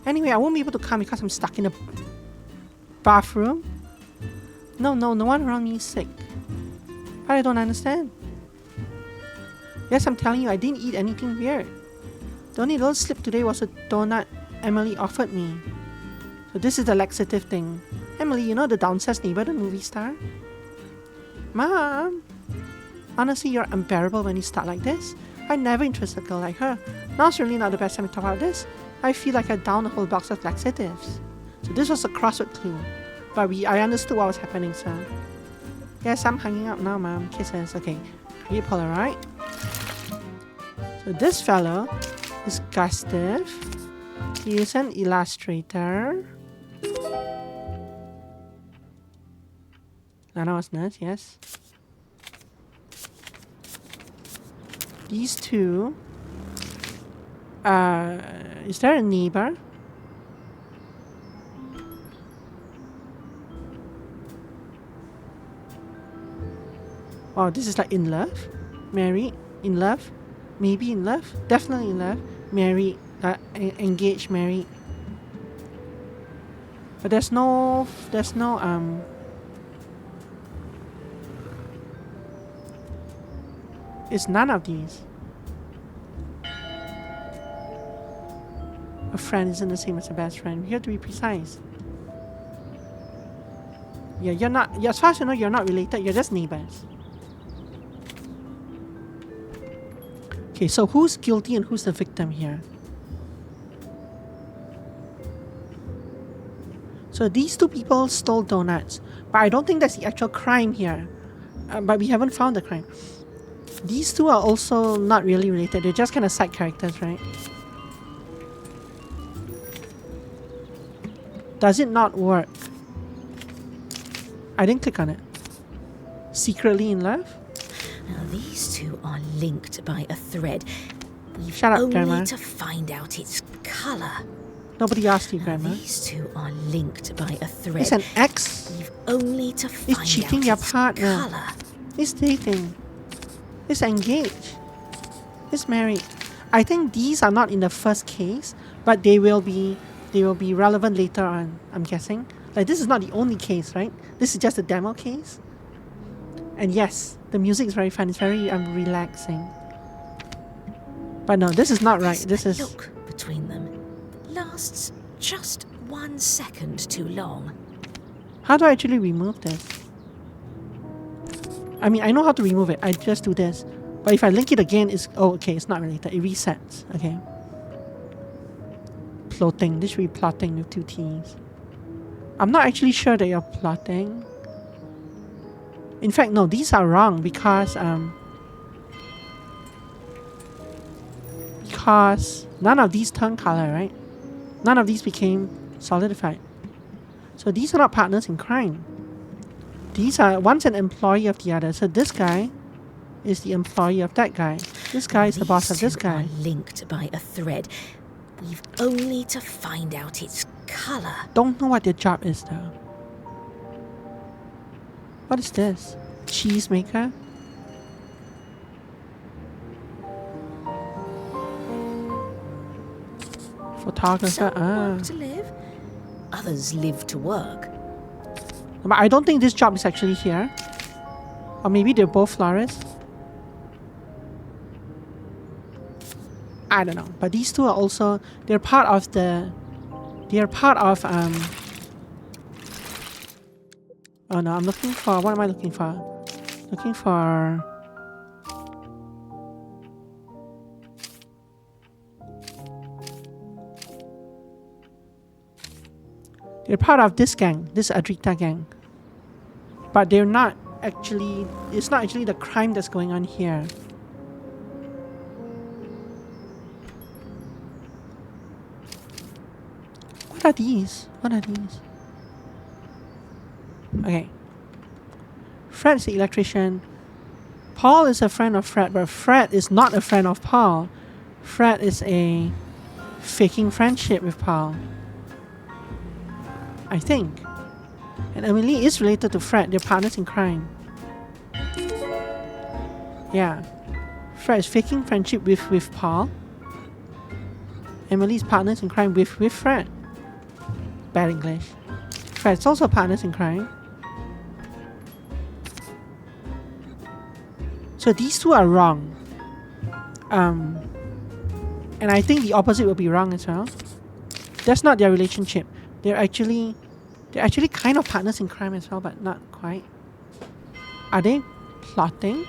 A: Anyway, I won't be able to come because I'm stuck in the bathroom. No one around me is sick. But I don't understand. Yes, I'm telling you, I didn't eat anything weird. The only little slip today was a donut Emily offered me. So this is the laxative thing. Emily, you know the downstairs neighbor, the movie star? Mom! Honestly, you're unbearable when you start like this. I never interested a girl like her. Now's really not the best time to talk about this. I feel like I downed a whole box of laxatives. So this was a crossword clue. But I understood what was happening, so... Yes, I'm hanging up now, Mom. Kisses. Okay. Create Polaroid. So this fellow is Gustav. He is an illustrator. Lana was nurse, yes. These two. Is there a neighbor? Oh, this is like in love? Married? In love? Maybe in love? Definitely in love. Married. Engaged, married. But there's no it's none of these. A friend isn't the same as a best friend. We have to be precise. Yeah, you're not, as far as you know, you're not related, you're just neighbors. Okay, so who's guilty and who's the victim here? So these two people stole donuts, but I don't think that's the actual crime here. But we haven't found the crime. These two are also not really related. They're just kind of side characters, right? Does it not work? I didn't click on it. Secretly in love?
B: Now these two are linked by a thread. We've
A: Shut up,
B: only
A: Grandma.
B: to find out its colour.
A: Nobody asked you,
B: Now
A: Grandma.
B: these two are linked by a thread.
A: It's an ex.
B: We've only to find
A: It's cheating
B: out
A: your
B: its
A: partner.
B: colour.
A: It's dating. It's engaged. It's married. I think these are not in the first case, but they will be relevant later on, I'm guessing. Like this is not the only case, right? This is just a demo case. And yes, the music is very fun. It's very relaxing. But no, this is not right. This is...
B: Look between them lasts just 1 second too long.
A: How do I actually remove this? I mean, I know how to remove it. I just do this. But if I link it again, it's... Oh, okay, it's not related. It resets. Okay. Plotting. This should be plotting with 2 T's. I'm not actually sure that you're plotting. In fact, no, these are wrong because none of these turned color, right? None of these became solidified. So these are not partners in crime. These are one's an employee of the other. So this guy is the employee of that guy. This guy is the boss of this guy.
B: These two are linked by a thread. We've only to find out its colour.
A: Don't know what their job is though. What is this? Cheese maker? Photographer.
B: Some work to live, others live to work.
A: But I don't think this job is actually here. Or maybe they're both florists. I don't know. But these two are also... They're part of the... They're part of... Oh no, I'm looking for... What am I looking for? Looking for... They're part of this gang, this Adrita gang. But they're not actually... It's not actually the crime that's going on here. What are these? What are these? Okay. Fred's the electrician. Paul is a friend of Fred, but Fred is not a friend of Paul. Fred is a faking friendship with Paul. I think. And Emily is related to Fred. They're partners in crime. Yeah. Fred is faking friendship with Paul. Emily's partners in crime with Fred. Bad English. Fred's also partners in crime. So these two are wrong. And I think the opposite will be wrong as well. That's not their relationship. They're actually kind of partners in crime as well, but not quite. Are they plotting?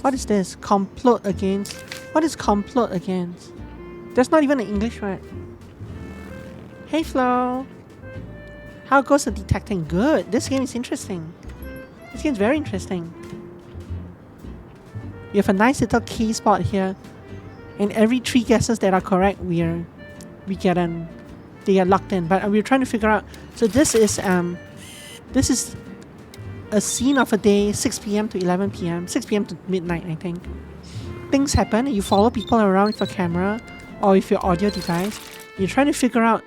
A: What is this? Complot against? What is complot against? That's not even an English word. Hey Flo. How goes the detecting? Good. This game is interesting. This game is very interesting. You have a nice little key spot here. And every 3 guesses that are correct, they are locked in. But we're trying to figure out. So this is a scene of a day, 6 p.m. to 11 p.m. 6 p.m. to midnight, I think. Things happen and you follow people around with a camera or with your audio device. You're trying to figure out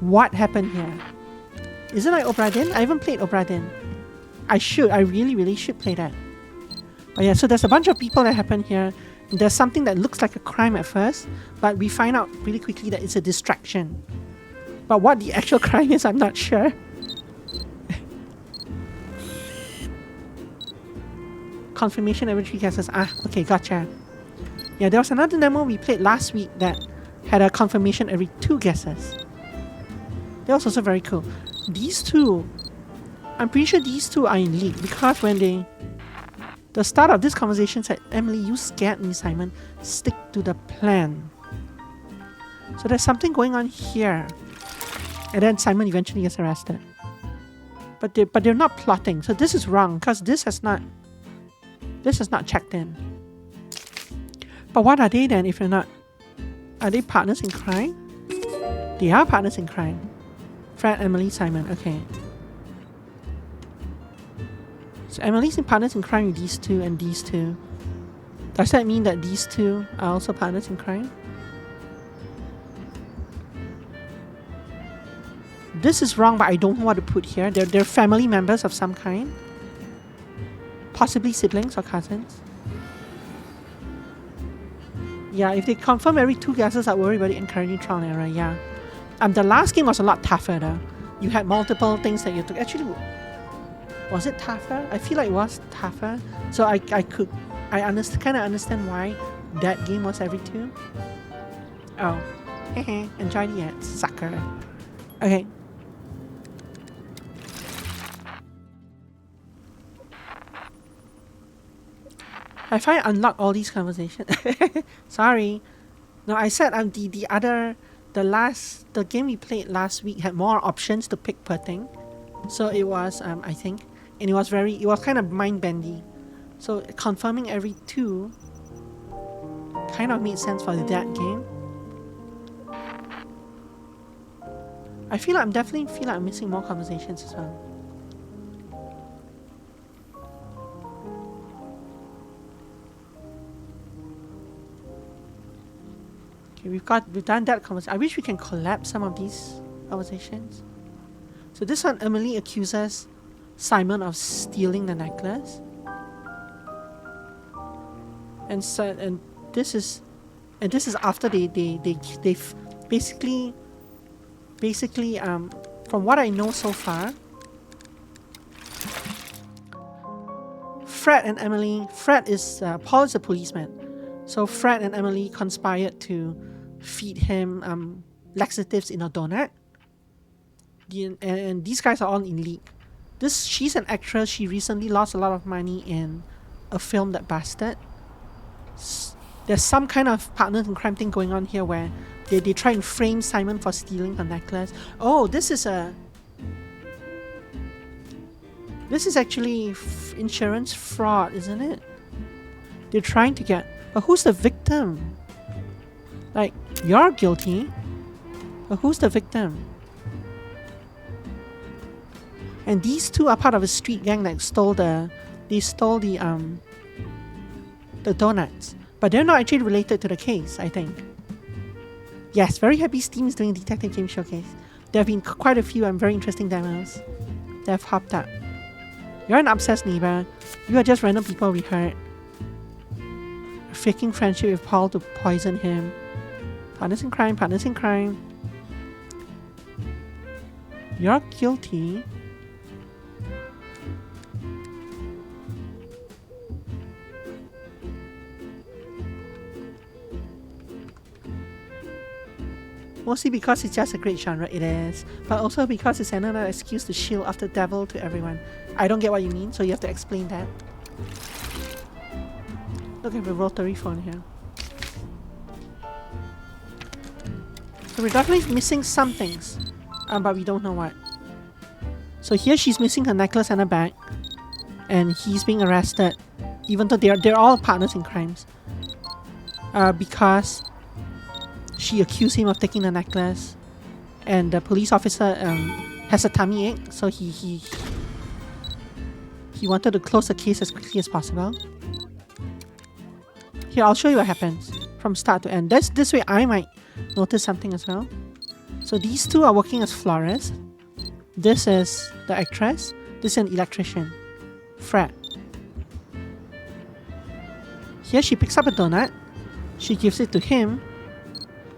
A: what happened here. Isn't it Obra Dinn? I haven't played Obra Dinn. I really should play that. But yeah, so there's a bunch of people that happen here. And there's something that looks like a crime at first, but we find out really quickly that it's a distraction. But what the actual crime is, I'm not sure. Confirmation every 3 guesses. Ah, okay, gotcha. Yeah, there was another demo we played last week that had a confirmation every 2 guesses. That was also very cool. These two, I'm pretty sure these two are in league because when the start of this conversation said, Emily, you scared me, Simon. Stick to the plan. So there's something going on here. And then Simon eventually gets arrested. But they're not plotting. So this is wrong because this has not checked in. But what are they then if they're not? Are they partners in crime? They are partners in crime. Fred, Emily, Simon. Okay. So Emily's in partners in crime with these two and these two. Does that mean that these two are also partners in crime? This is wrong, but I don't know what to put here. They're family members of some kind. Possibly siblings or cousins. Yeah, if they confirm every 2 guesses, I worry about it encouraging trial and error. Yeah. The last game was a lot tougher though. You had multiple things that you took. Actually, was it tougher? I feel like it was tougher. So I kind of understand why that game was every 2. Oh. Hehe. Enjoy the ads, sucker. Okay. I find unlock all these conversations. Sorry. No, I said the game we played last week had more options to pick per thing. So it was I think, and it was kind of mind bendy. So confirming every 2 kind of made sense for that game. I definitely feel like I'm missing more conversations as well. Okay, we've done that conversation. I wish we can collapse some of these conversations. So this one, Emily accuses Simon of stealing the necklace. And this is after they basically from what I know so far, Fred is Paul is a policeman. So Fred and Emily conspired to feed him laxatives in a donut. And these guys are all in league. She's an actress. She recently lost a lot of money in a film that busted. There's some kind of partners in crime thing going on here where they try and frame Simon for stealing the necklace. Oh, this is actually insurance fraud, isn't it? They're trying to get... But who's the victim? Like, you're guilty. But who's the victim? And these two are part of a street gang that stole the donuts. But they're not actually related to the case, I think. Yes, very happy Steam is doing Detective Game Showcase. There have been quite a few very interesting demos that have popped up. You're an obsessed neighbor. You are just random people we heard. A faking friendship with Paul to poison him. Partners in crime, partners in crime. You're guilty. Mostly because it's just a great genre, it is. But also because it's another excuse to shield off the devil to everyone. I don't get what you mean, so you have to explain that. Look at the rotary phone here. So we're definitely missing some things. But we don't know what. So here she's missing her necklace and her bag. And he's being arrested. Even though they're all partners in crimes. Because she accused him of taking the necklace, and the police officer has a tummy ache, so he wanted to close the case as quickly as possible. Here, I'll show you what happens from start to end. This way I might notice something as well. So these two are working as florists. This is the actress. This is an electrician, Fred. Here she picks up a donut. She gives it to him.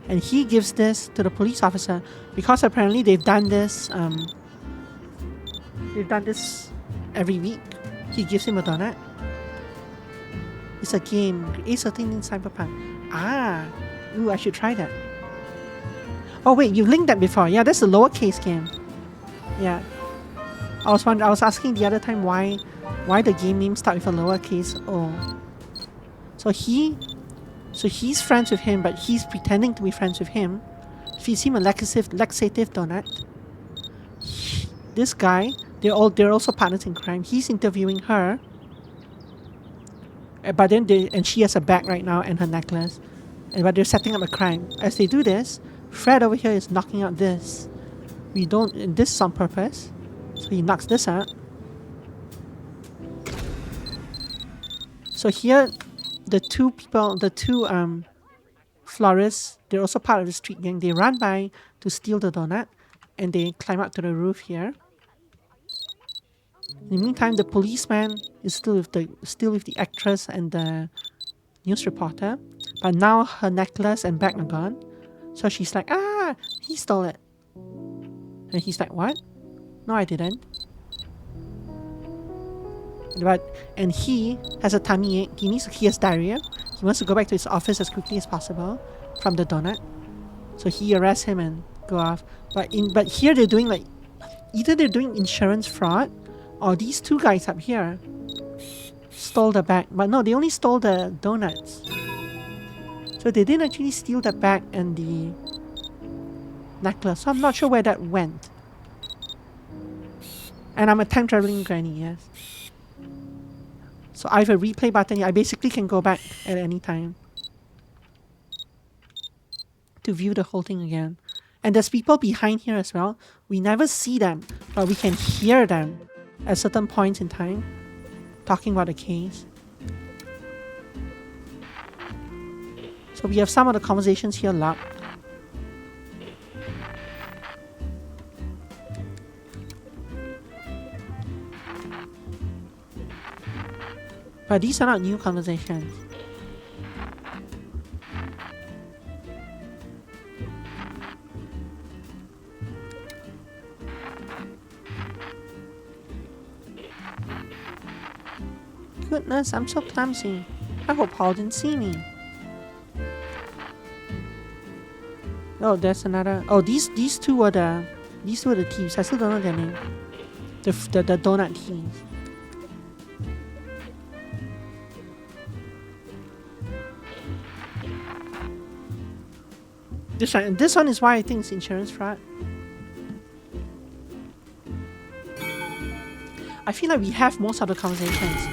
A: And he gives this to the police officer because apparently they've done this every week. He gives him a donut. It's a game. A13 in Cyberpunk. Ah, ooh, I should try that. Oh wait, you linked that before. Yeah, that's a lowercase game. Yeah. I was asking the other time why the game name start with a lowercase O. So he's friends with him, but he's pretending to be friends with him. Feeds him a laxative donut. This guy, they're also partners in crime. He's interviewing her. But then and she has a bag right now and her necklace. But they're setting up a crime. As they do this, Fred over here is knocking out this. This is on purpose. So he knocks this out. So here, the two florists, they're also part of the street gang. They run by to steal the donut, and they climb up to the roof here. In the meantime, the policeman is still with the actress and the news reporter, but now her necklace and bag are gone. So she's like, ah, he stole it. And he's like, what? No, I didn't. And he has a tummy ache. He has diarrhea. He wants to go back to his office as quickly as possible from the donut. So he arrests him and go off. But here they're doing either they're doing insurance fraud, or these two guys up here stole the bag. But no, they only stole the donuts. So they didn't actually steal the bag and the necklace. So I'm not sure where that went. And I'm a time traveling granny, yes. So I have a replay button here. I basically can go back at any time to view the whole thing again. And there's people behind here as well. We never see them, but we can hear them at certain points in time talking about the case. So we have some of the conversations here logged. But these are not new conversations. Goodness, I'm so clumsy. I hope Paul didn't see me. Oh, there's another. Oh, these two were the thieves. I still don't know their name. The donut thieves. This one is why I think it's insurance fraud. I feel like we have most of the conversations.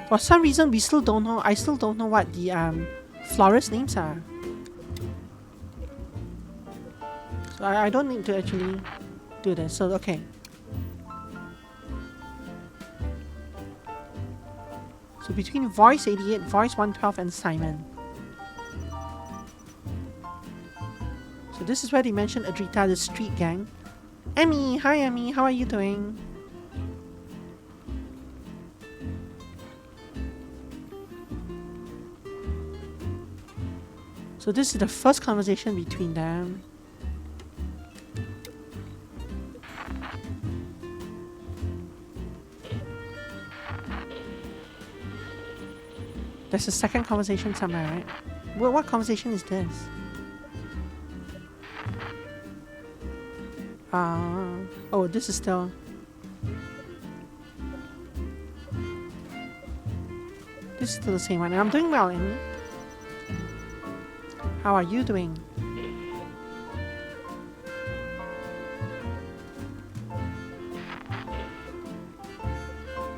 A: For some reason, we still don't know. I still don't know what the florist names are. So I don't need to actually do this. So, okay. So between Voice 88, Voice 112 and Simon. So this is where they mentioned Adrita, the street gang. Emmy, hi Emmy, how are you doing? So this is the first conversation between them. There's a second conversation somewhere, right? What conversation is this? Oh, this is still... This is still the same one. I'm doing well, Amy. How are you doing?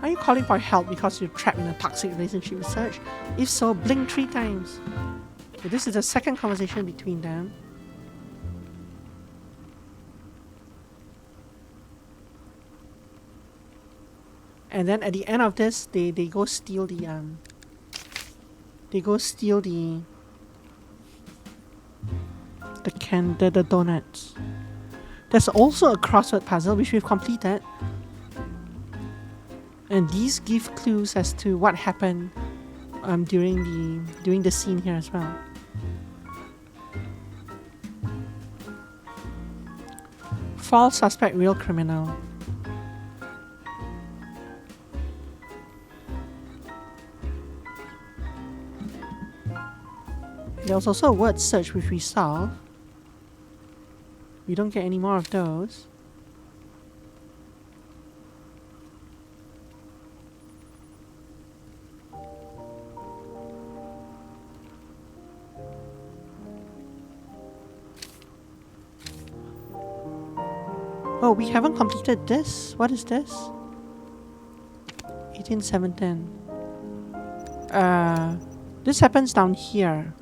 A: Are you calling for help because you're trapped in a toxic relationship with Serge? If so, blink 3 times. Okay, this is the second conversation between them. And then at the end of this, they go steal the the donuts. There's also a crossword puzzle which we've completed. And these give clues as to what happened during the scene here as well. False suspect, real criminal. There was also a word search which we solved. We don't get any more of those. Oh, we haven't completed this. What is this? 18710. This happens down here.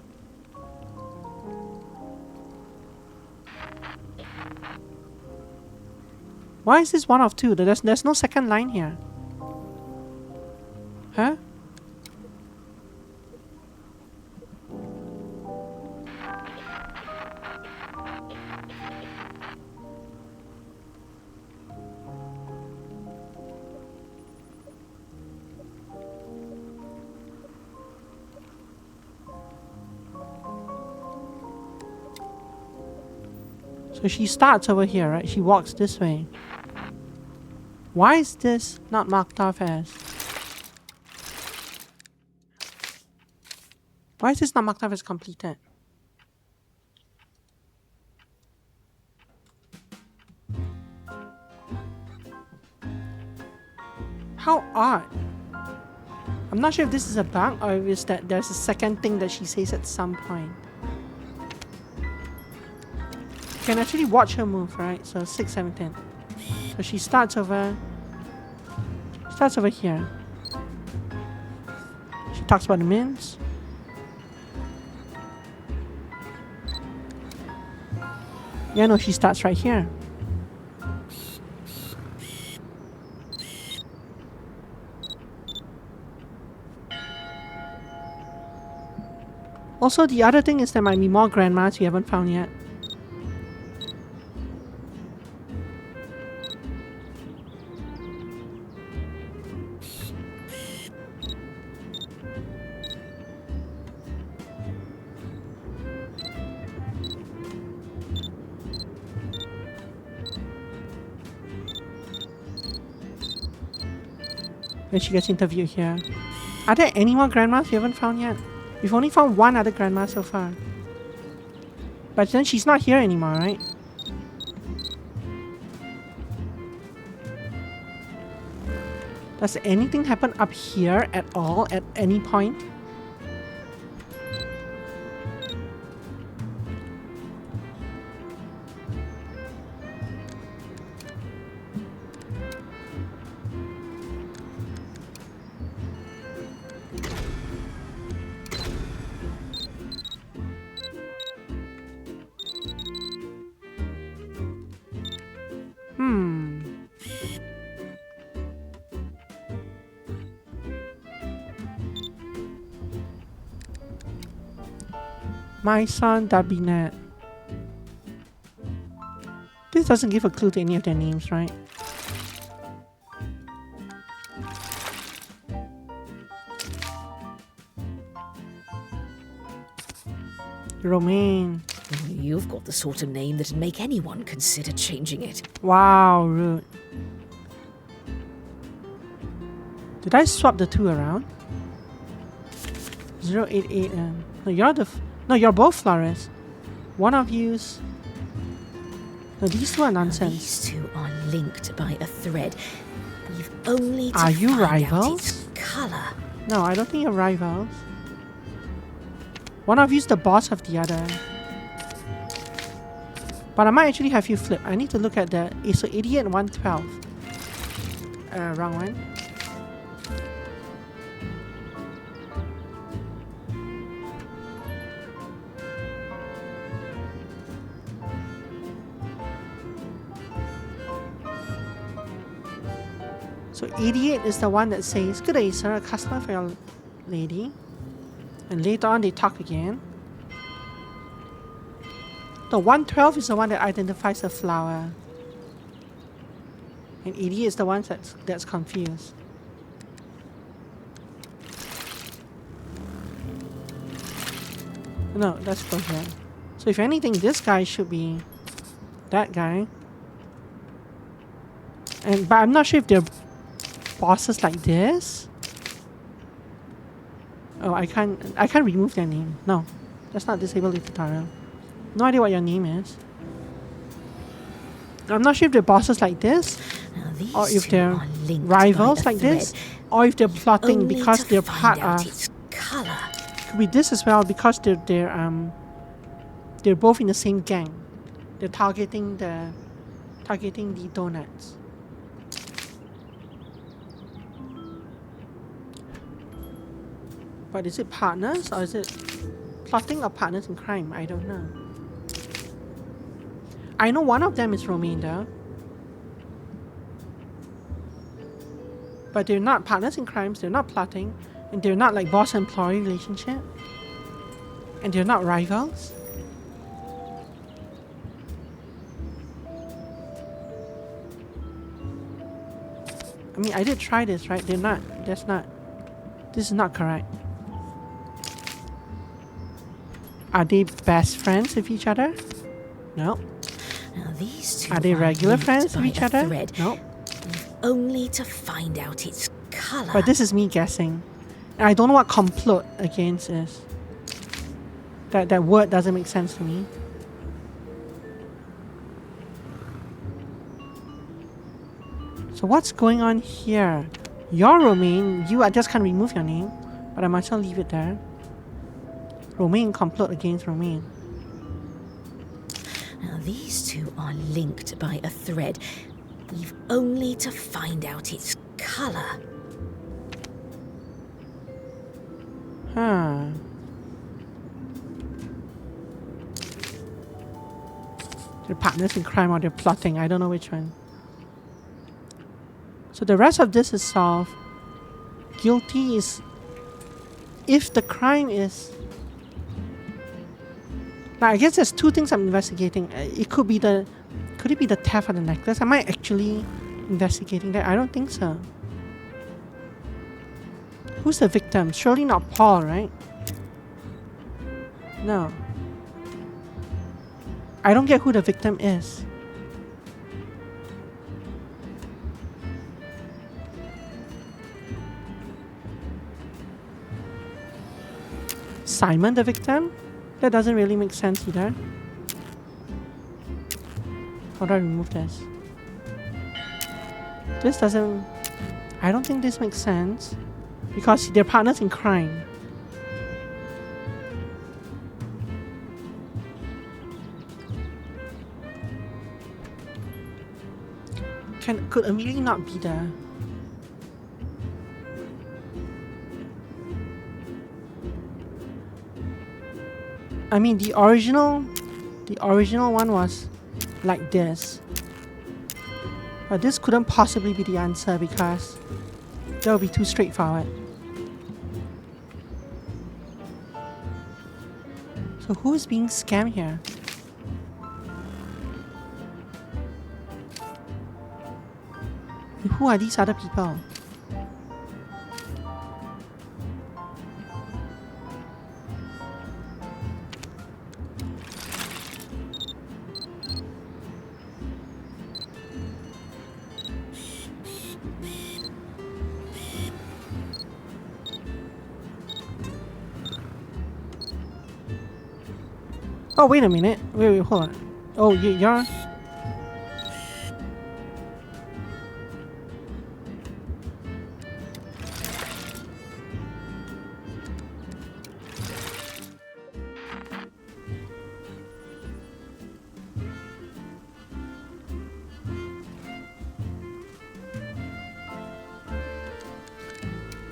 A: Why is this 1 of 2? There's no second line here. Huh? So she starts over here, right? She walks this way. Why is this not marked off as? Why is this not marked off as completed? How odd. I'm not sure if this is a bug or if it's that there's a second thing that she says at some point. You can actually watch her move, right? So 6, 7, 10. So she starts over here. She talks about the mins. Yeah, no, she starts right here. Also, the other thing is there might be more grandmas we haven't found yet. When she gets interviewed here. Are there any more grandmas we haven't found yet? We've only found one other grandma so far. But then she's not here anymore, right? Does anything happen up here at all at any point? My son Dabinet. This doesn't give a clue to any of their names, right? Romaine.
B: You've got the sort of name that'd make anyone consider changing it.
A: Wow, rude. Did I swap the two around? 088 and no, you're both Flores. One of you's. No, these two are nonsense.
B: These two are linked by a thread. We've only to
A: Are you
B: find out
A: rivals?
B: its color.
A: No, I don't think you're rivals. One of you's the boss of the other. But I might actually have you flip. I need to look at the. So 88 and 112. Wrong one. So 88 is the one that says, "Good day, sir, a customer for your lady." And later on they talk again. The 112 is the one that identifies the flower. And 88 is the one that's confused. No, let's go here. So if anything, this guy should be that guy. But I'm not sure if they're bosses like this. Oh, I can't remove their name. No, that's not disable the tutorial. No idea what your name is. I'm not sure if they're bosses like this, or if they're rivals like this, or if they're plotting because they're part of. Could be this as well because they're both in the same gang. They're targeting the donuts. But is it partners or is it plotting or partners in crime? I don't know. I know one of them is Romaine though. But they're not partners in crimes, they're not plotting, and they're not like boss-employee relationship. And they're not rivals. I mean, I did try this, right? This is not correct. Are they best friends with each other? No.
B: Now these two
A: are they regular friends with each other?
B: Thread.
A: No.
B: Only to find out its color.
A: But this is me guessing. And I don't know what complot against is. That word doesn't make sense to me. So what's going on here? You're Romaine. I just can't remove your name. But I might as well leave it there. Romaine complot against Romaine.
B: Now these two are linked by a thread. We've only to find out its color.
A: Huh. They're partners in crime or they're plotting. I don't know which one. So the rest of this is solved. Guilty is if the crime is. Now I guess there's two things I'm investigating. Could it be the theft of the necklace? Am I actually investigating that? I don't think so. Who's the victim? Surely not Paul, right? No. I don't get who the victim is. Simon the victim? That doesn't really make sense either. How do I remove this? This doesn't... I don't think this makes sense. Because they're partners in crime. Could Amelie not be there? I mean, the original one was like this. But this couldn't possibly be the answer because that would be too straightforward. So So who is being scammed here? And who are these other people? Oh, wait a minute. Wait, hold on. Oh, you're...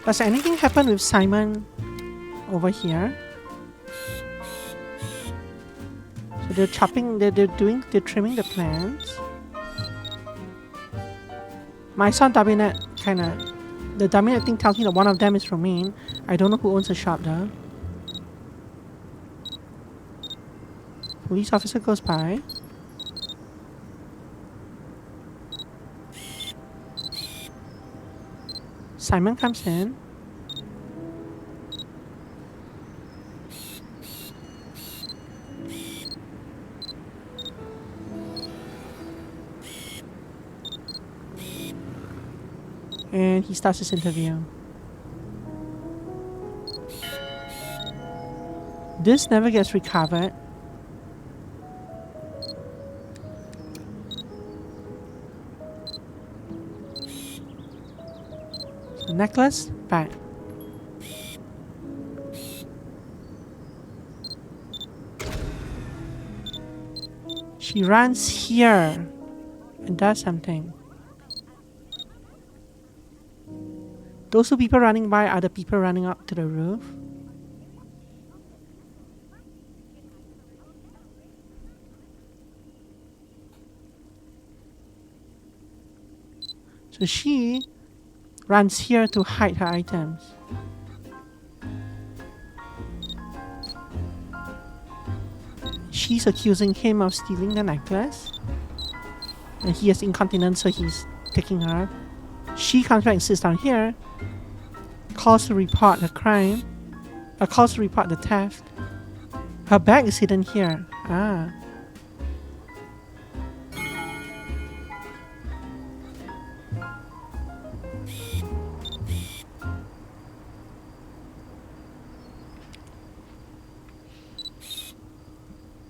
A: Does anything happen with Simon over here? So they're chopping, they're trimming the plants. My son Dabinet kinda... The Dabinet thing tells me that one of them is Romaine. I don't know who owns the shop though. Police officer goes by. Simon comes in. And he starts his interview. This never gets recovered. So necklace, back. She runs here and does something. Those two people running by are the people running up to the roof. So she runs here to hide her items. She's accusing him of stealing the necklace. And he has incontinence, so he's taking her. She comes back and sits down here. Calls to report the crime. Calls to report the theft. Her bag is hidden here. Ah.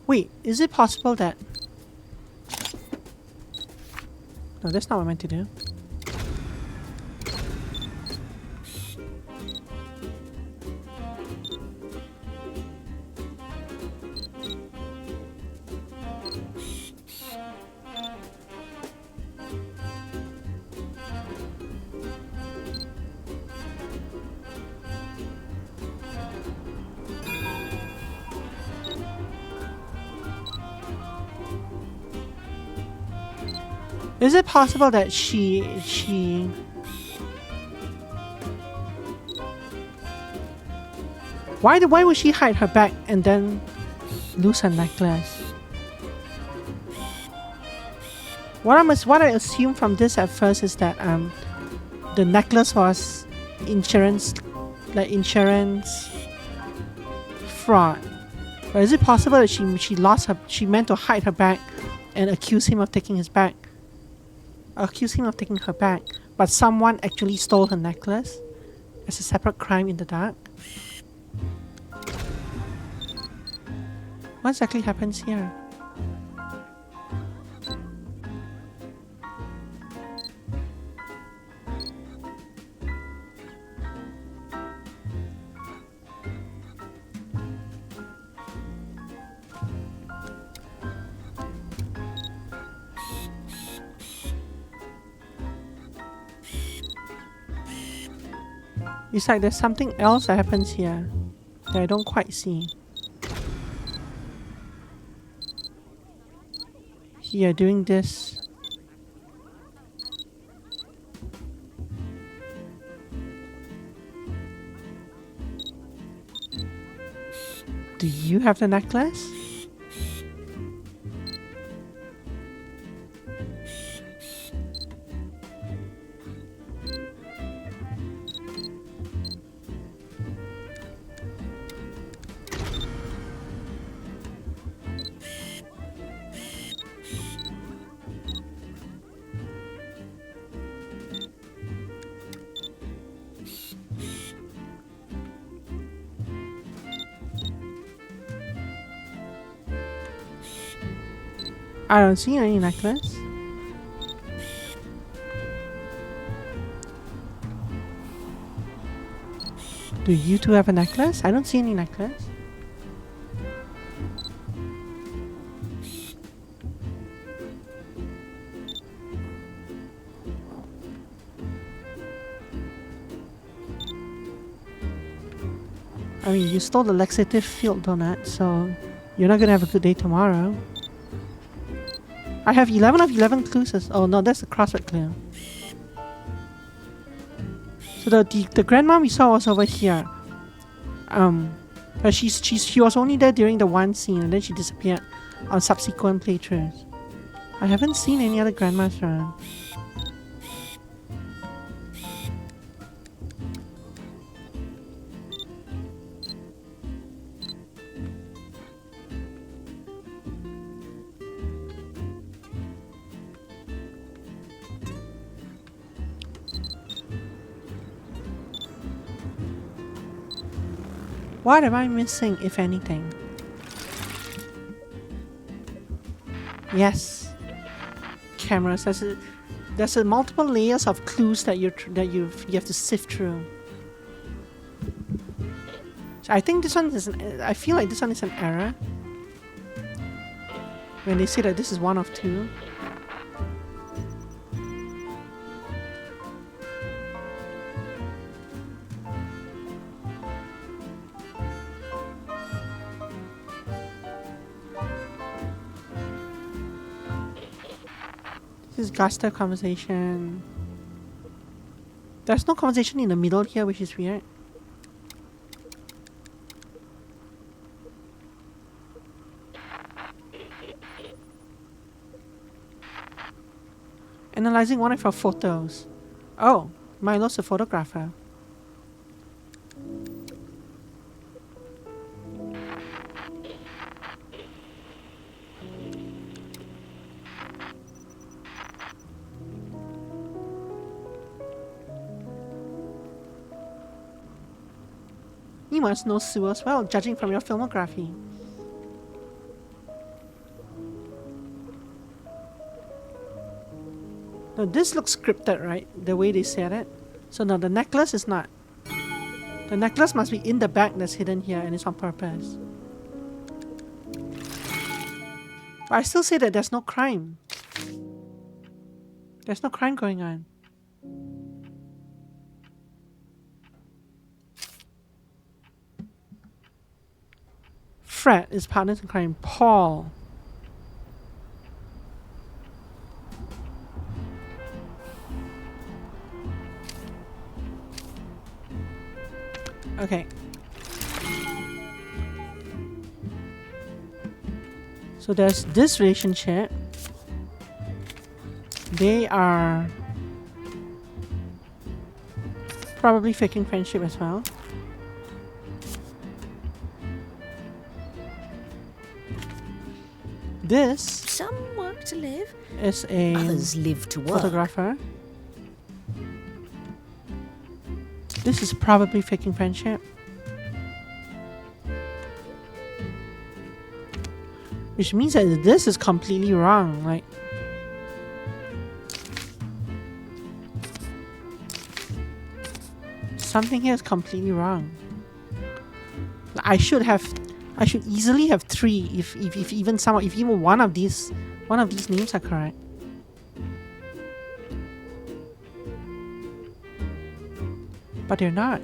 A: Wait, is it possible that... No, that's not what I meant to do. Is it possible that she... Why would she hide her bag and then lose her necklace? What I assume from this at first is that the necklace was insurance fraud. But is it possible that she meant to hide her bag and accuse him of taking his bag? Accuse him of taking her bag, but someone actually stole her necklace as a separate crime in the dark? What exactly happens here? It's like there's something else that happens here that I don't quite see. Here, doing this. Do you have the necklace? I don't see any necklace. Do you two have a necklace? I don't see any necklace. I mean, you stole the laxative field donut, so you're not gonna have a good day tomorrow. I have 11 of 11 clues. Oh no, that's the crossword clue. So the grandma we saw was over here. But she was only there during the one scene, and then she disappeared on subsequent playthroughs. I haven't seen any other grandmas around. What am I missing, if anything? Yes. Cameras. There's a multiple layers of clues that you have to sift through. So I think this one is I feel like this one is an error. When they say that this is one of two. This is Guster conversation. There's no conversation in the middle here, which is weird. Analyzing one of our photos. Oh, Milo's a photographer. You must know Sue as well, judging from your filmography. Now this looks scripted, right? The way they said it. So no, the necklace is not. The necklace must be in the bag that's hidden here, and it's on purpose. But I still say that there's no crime. There's no crime going on. Fred is partners in crime. Paul. Okay. So there's this relationship. They are probably faking friendship as well. This
B: Some work to live,
A: is a
B: others live to work.
A: photographer. This is probably faking friendship. Which means that this is completely wrong. Like, something here is completely wrong. I should easily have 3 if even one of these names are correct. But they're not.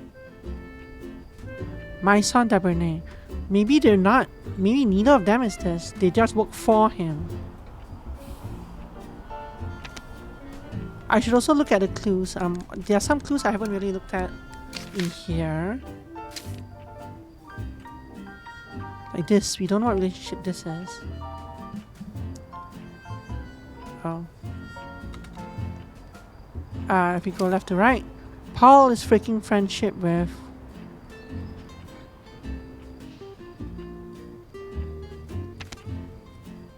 A: Maison Dabernay. Maybe they're not. Maybe neither of them is this. They just work for him. I should also look at the clues. There are some clues I haven't really looked at in here. Like this. We don't know what relationship this is. Oh. If we go left to right, Paul is freaking friendship with...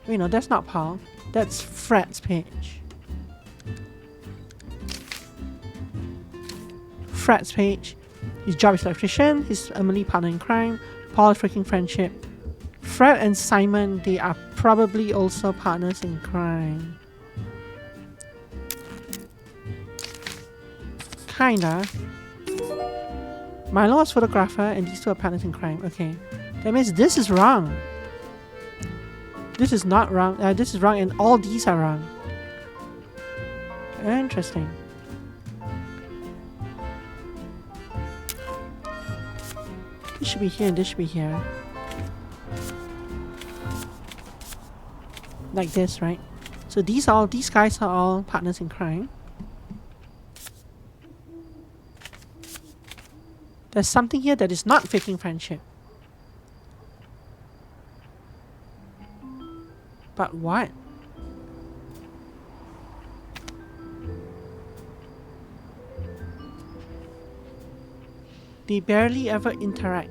A: Wait, no, that's not Paul. That's Fred's page. Fred's page. His job is electrician. His Emily partner in crime. Paul is freaking friendship. Fred and Simon, they are probably also partners in crime. Kinda. Milo is photographer and these two are partners in crime. Okay. That means this is wrong. This is not wrong. This is wrong and all these are wrong. Interesting. This should be here and this should be here. Like this, right? So these guys are all partners in crime. There's something here that is not faking friendship. But what? They barely ever interact.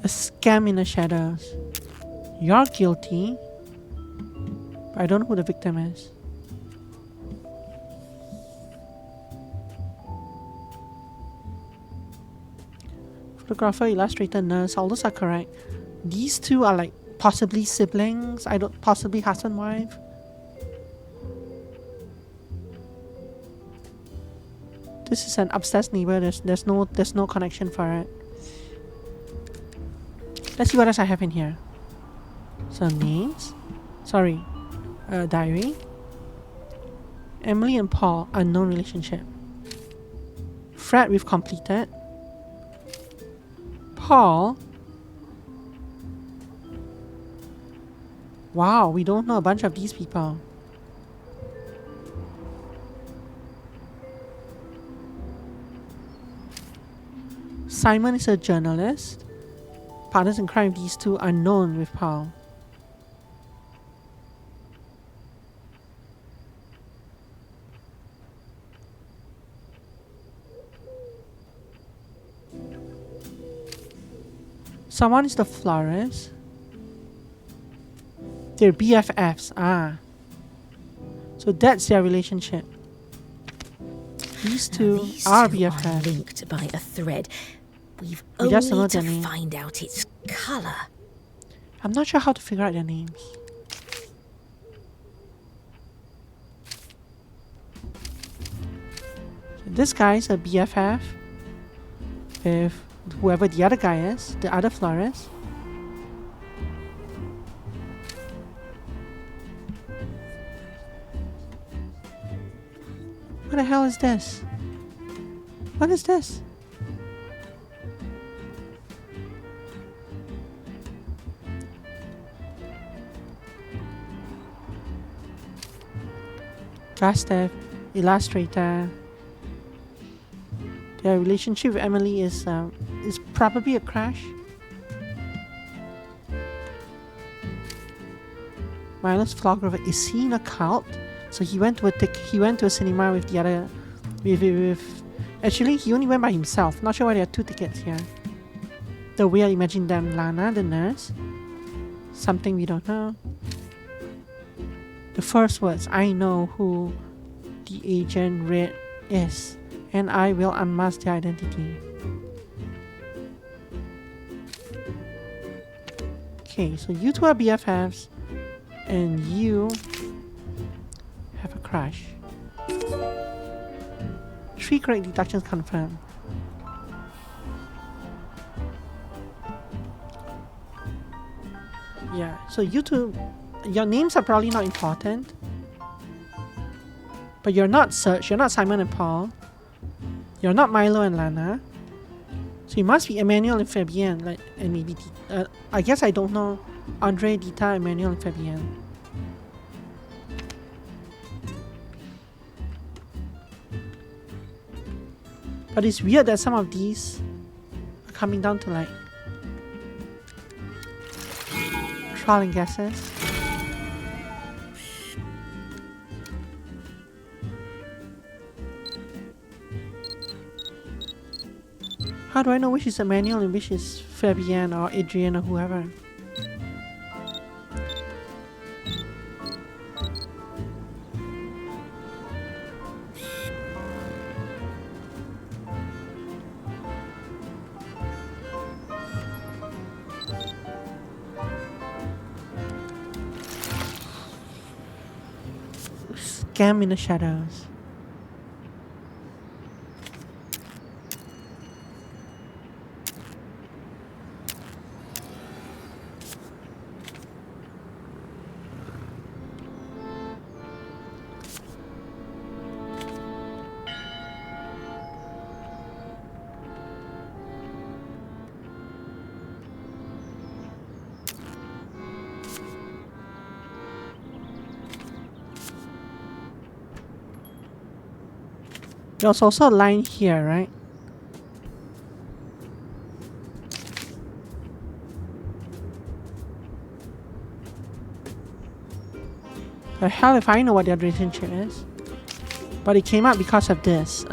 A: A scam in the shadows. You're guilty. But I don't know who the victim is. Photographer, illustrator, nurse, all those are correct. These two are like possibly siblings. Possibly husband, wife. This is an upstairs neighbor. There's no connection for it. Let's see what else I have in here. So names. Sorry. Diary. Emily and Paul, unknown relationship. Fred, we've completed. Paul. Wow, we don't know a bunch of these people. Simon is a journalist. Partners in crime, these two are known with Paul. Someone is the florist. They're BFFs. Ah. So that's their relationship. These two are BFFs.
B: Linked by a thread. We've
A: We just
B: only
A: know
B: to
A: their name.
B: find out its colour.
A: I'm not sure how to figure out their names. So this guy's a BFF with whoever the other guy is, the other florist. What the hell is this? What is this? Gustav, illustrator. Their relationship with Emily is probably a crush. Milo's photographer, is he in a cult? So he went to a cinema with the other with actually he only went by himself. Not sure why there are two tickets here. The way I imagine them, Lana, the nurse. Something we don't know. The first words, I know who the agent Red is, and I will unmask their identity. Okay, so you two are BFFs, and you have a crush. 3 correct deductions confirmed. Yeah, so you two, your names are probably not important. But you're not Serge, you're not Simon and Paul. You're not Milo and Lana. So you must be Emmanuel and Fabienne, like, and maybe I guess I don't know Andre, Dita, Emmanuel and Fabienne. But it's weird that some of these are coming down to like trial and guesses. How do I know which is Emmanuel and which is Fabienne or Adrienne or whoever? Scam in the shadows. There's also a line here, right? The hell if I know what their relationship is. But it came up because of this.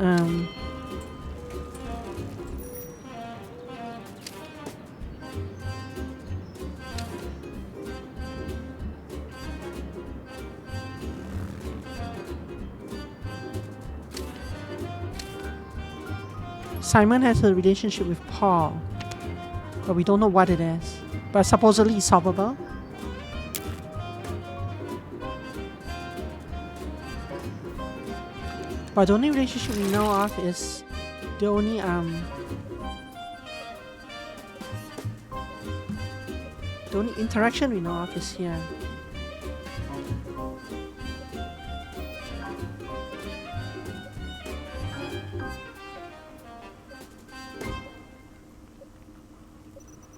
A: Simon has a relationship with Paul, but we don't know what it is. But supposedly it's solvable. But the only relationship we know of is the only interaction we know of is here.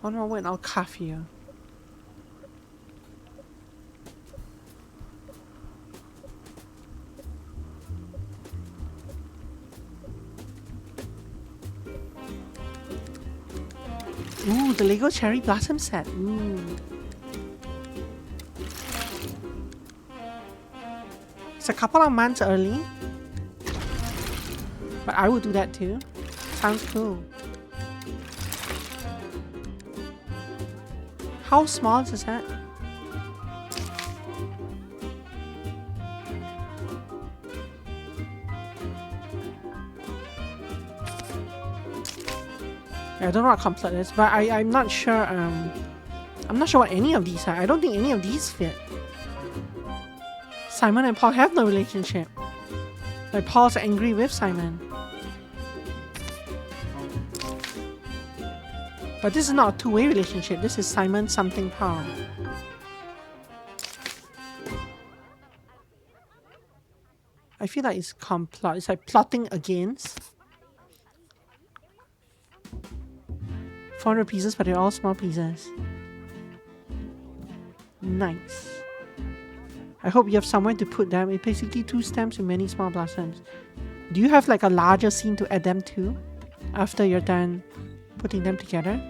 A: One moment, I'll cuff you. Ooh, the Lego Cherry Blossom set. Ooh. It's a couple of months early, but I would do that too. Sounds cool. How small is that? I don't know what complete is, but I'm not sure. I'm not sure what any of these are. I don't think any of these fit. Simon and Paul have no relationship. Like Paul's angry with Simon. But this is not a two-way relationship. This is Simon something Paul. I feel like it's complot. It's like plotting against. 400 pieces, but they're all small pieces. Nice. I hope you have somewhere to put them. It's basically 2 stamps with many small blossoms. Do you have like a larger scene to add them to after you're done putting them together?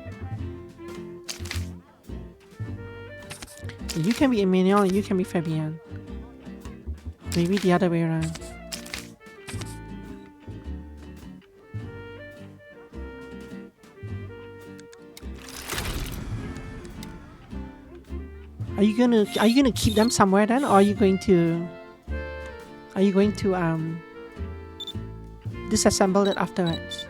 A: You can be Emmanuel and you can be Fabienne. Maybe the other way around. Are you gonna keep them somewhere then, or are you going to disassemble it afterwards?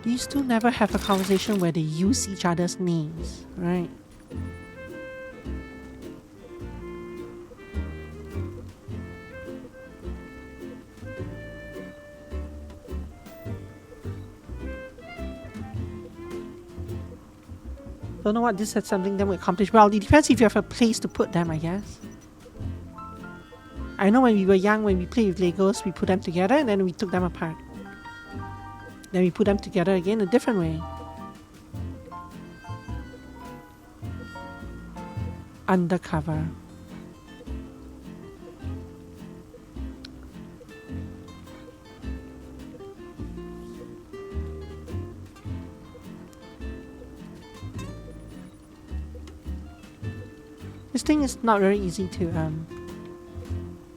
A: These two never have a conversation where they use each other's names, right? Don't know what this is something that will accomplish. Well, it depends if you have a place to put them, I guess. I know when we were young, when we played with Legos, we put them together and then we took them apart. Then we put them together again a different way. undercover. This thing is not very easy to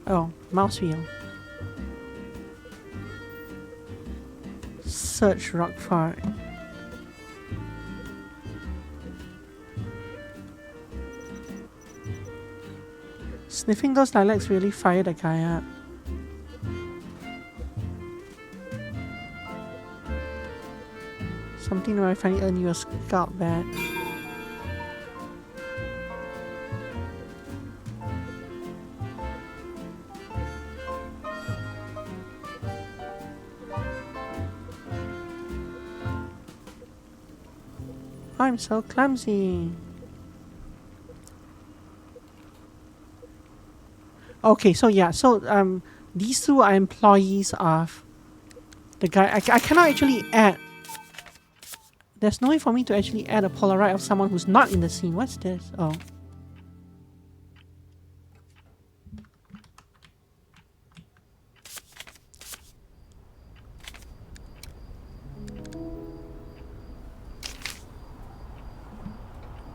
A: oh, mouse wheel. Search Rockford. Sniffing those lilacs really fired the guy up. Something where I finally earn you a scout badge. I'm so clumsy. Okay, so yeah, so these two are employees of the guy. I cannot actually add. There's no way for me to actually add a Polaroid of someone who's not in the scene. What's this? Oh.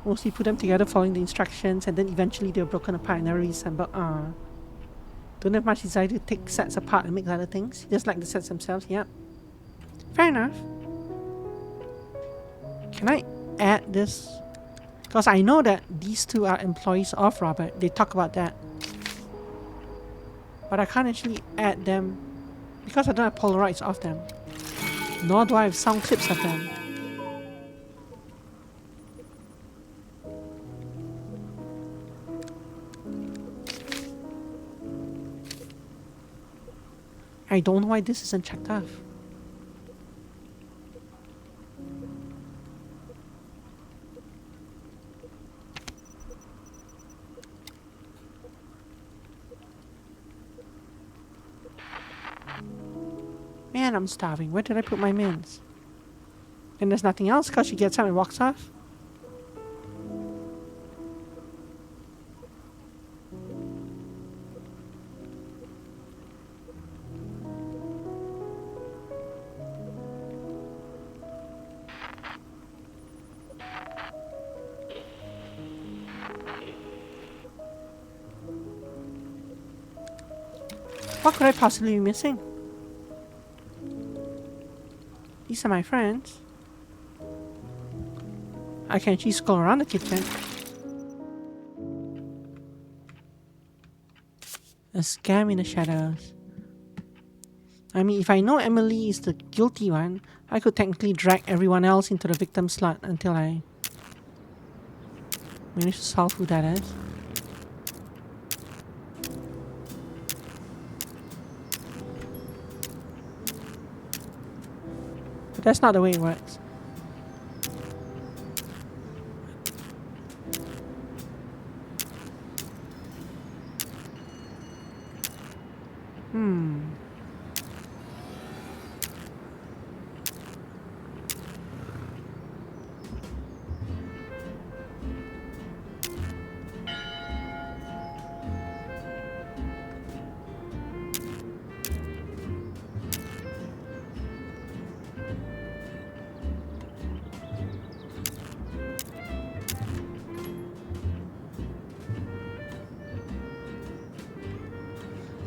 A: Mostly put them together following the instructions, and then eventually they were broken apart and never reassembled. Don't have much desire to take sets apart and make other things. Just like the sets themselves, yep. Fair enough. Can I add this? Because I know that these two are employees of Robert. They talk about that. But I can't actually add them because I don't have Polaroids of them. Nor do I have sound clips of them. I don't know why this isn't checked off. Man, I'm starving. Where did I put my mints? And there's nothing else because she gets up and walks off. What could I possibly be missing? These are my friends. I can actually scroll around the kitchen. A scam in the shadows. I mean, if I know Emily is the guilty one, I could technically drag everyone else into the victim slot until I manage to solve who that is. But that's not the way it works.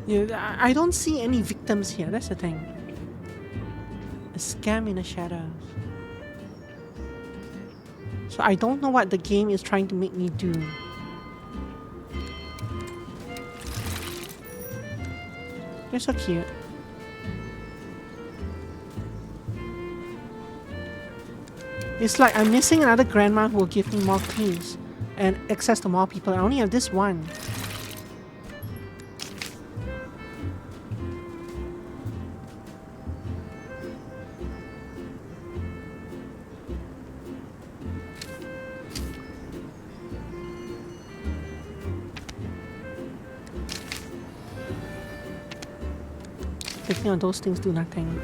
A: Yeah, I don't see any victims here, that's the thing. A scam in the shadows. So I don't know what the game is trying to make me do. They're so cute. It's like I'm missing another grandma who will give me more clues and access to more people. I only have this one. Clicking on those things do nothing.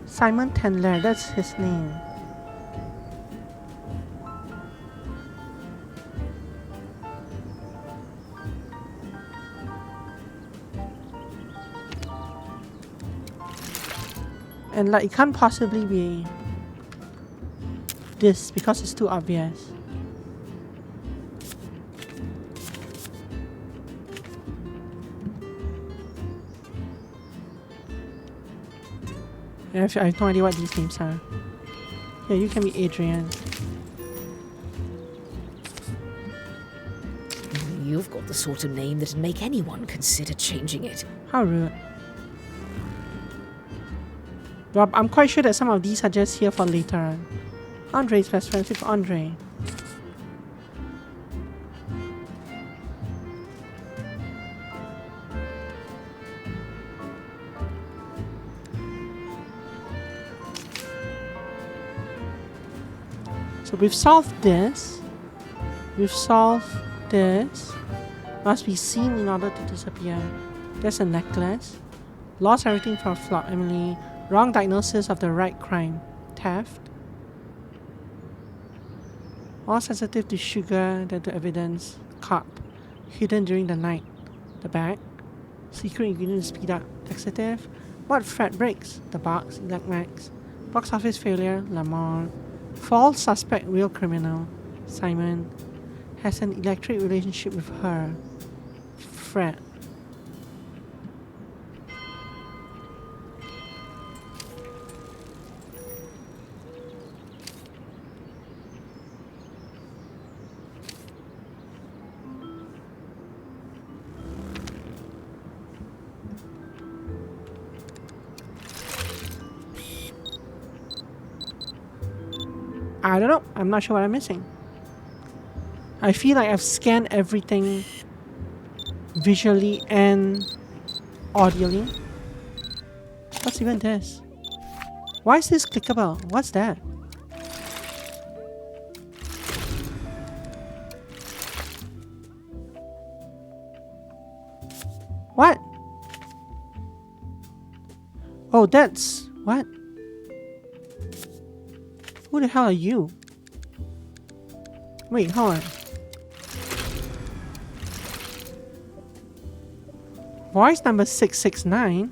A: Simon Tendler, that's his name. And like, it can't possibly be this because it's too obvious. I have no idea what these names are. Yeah, you can be Adrian.
B: You've got the sort of name that'd make anyone consider changing it.
A: How rude. Well, I'm quite sure that some of these are just here for later on. Andre's best friends with Andre. So we've solved this. We've solved this. Must be seen in order to disappear. There's a necklace. Lost everything from Flop Emily. Wrong diagnosis of the right crime. Theft. More sensitive to sugar than to evidence. Cup. Hidden during the night. The bag. Secret ingredient to speed up. Laxative. What thread breaks? The box. Elecmax. Box office failure. Lamar. False suspect, real criminal. Simon. Has an electric relationship with her. Fred. I don't know. I'm not sure what I'm missing. I feel like I've scanned everything visually and audibly. What's even this? Why is this clickable? What's that? What? Oh, that's... What? Who the hell are you? Wait, hold on. Voice number 669?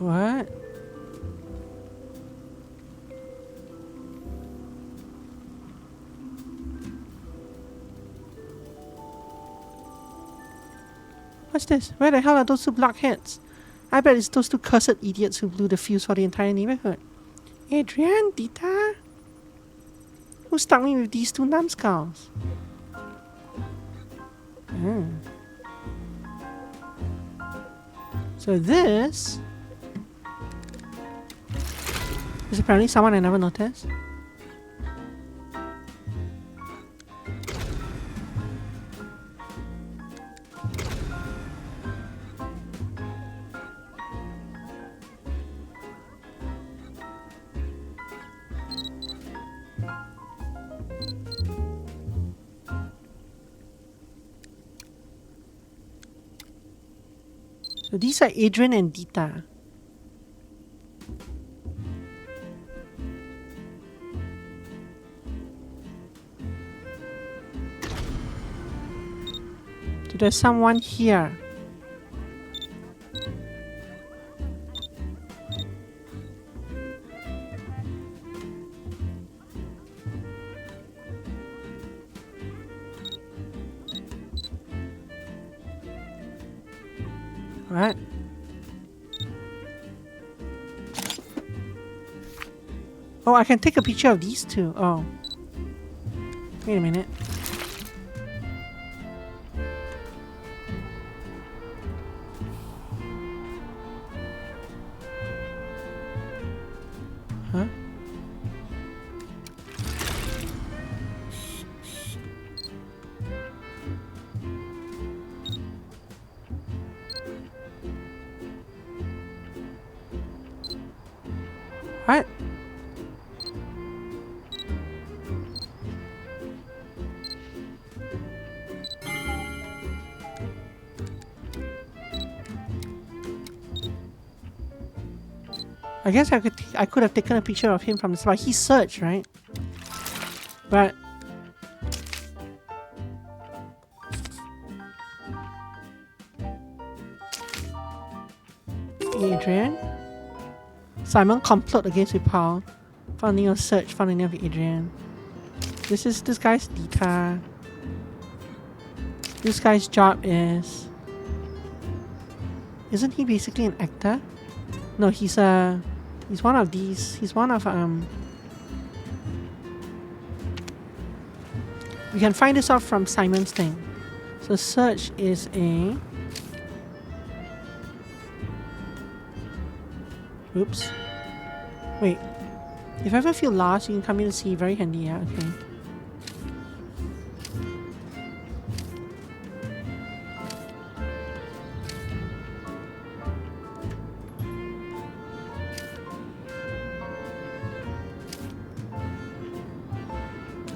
A: What? What's this? Where the hell are those two blockheads? I bet it's those two cursed idiots who blew the fuse for the entire neighborhood. Adrian, Dita? Who stuck me with these two numbskulls? So this is apparently someone I never noticed. So these are Adrian and Dita. So there's someone here. What? Oh, I can take a picture of these two. Oh. Wait a minute. Huh? What? I guess I could have taken a picture of him from the spot. He searched, right? But Adrian. Simon complot against Paul. Found the name of search, found the name of Adrian. This guy's Dita. This guy's job is... Isn't he basically an actor? No, he's one of these. He's one of We can find this out from Simon's thing. So search is a... Oops. Wait. If I ever feel lost, you can come in and see. Very handy, yeah, okay.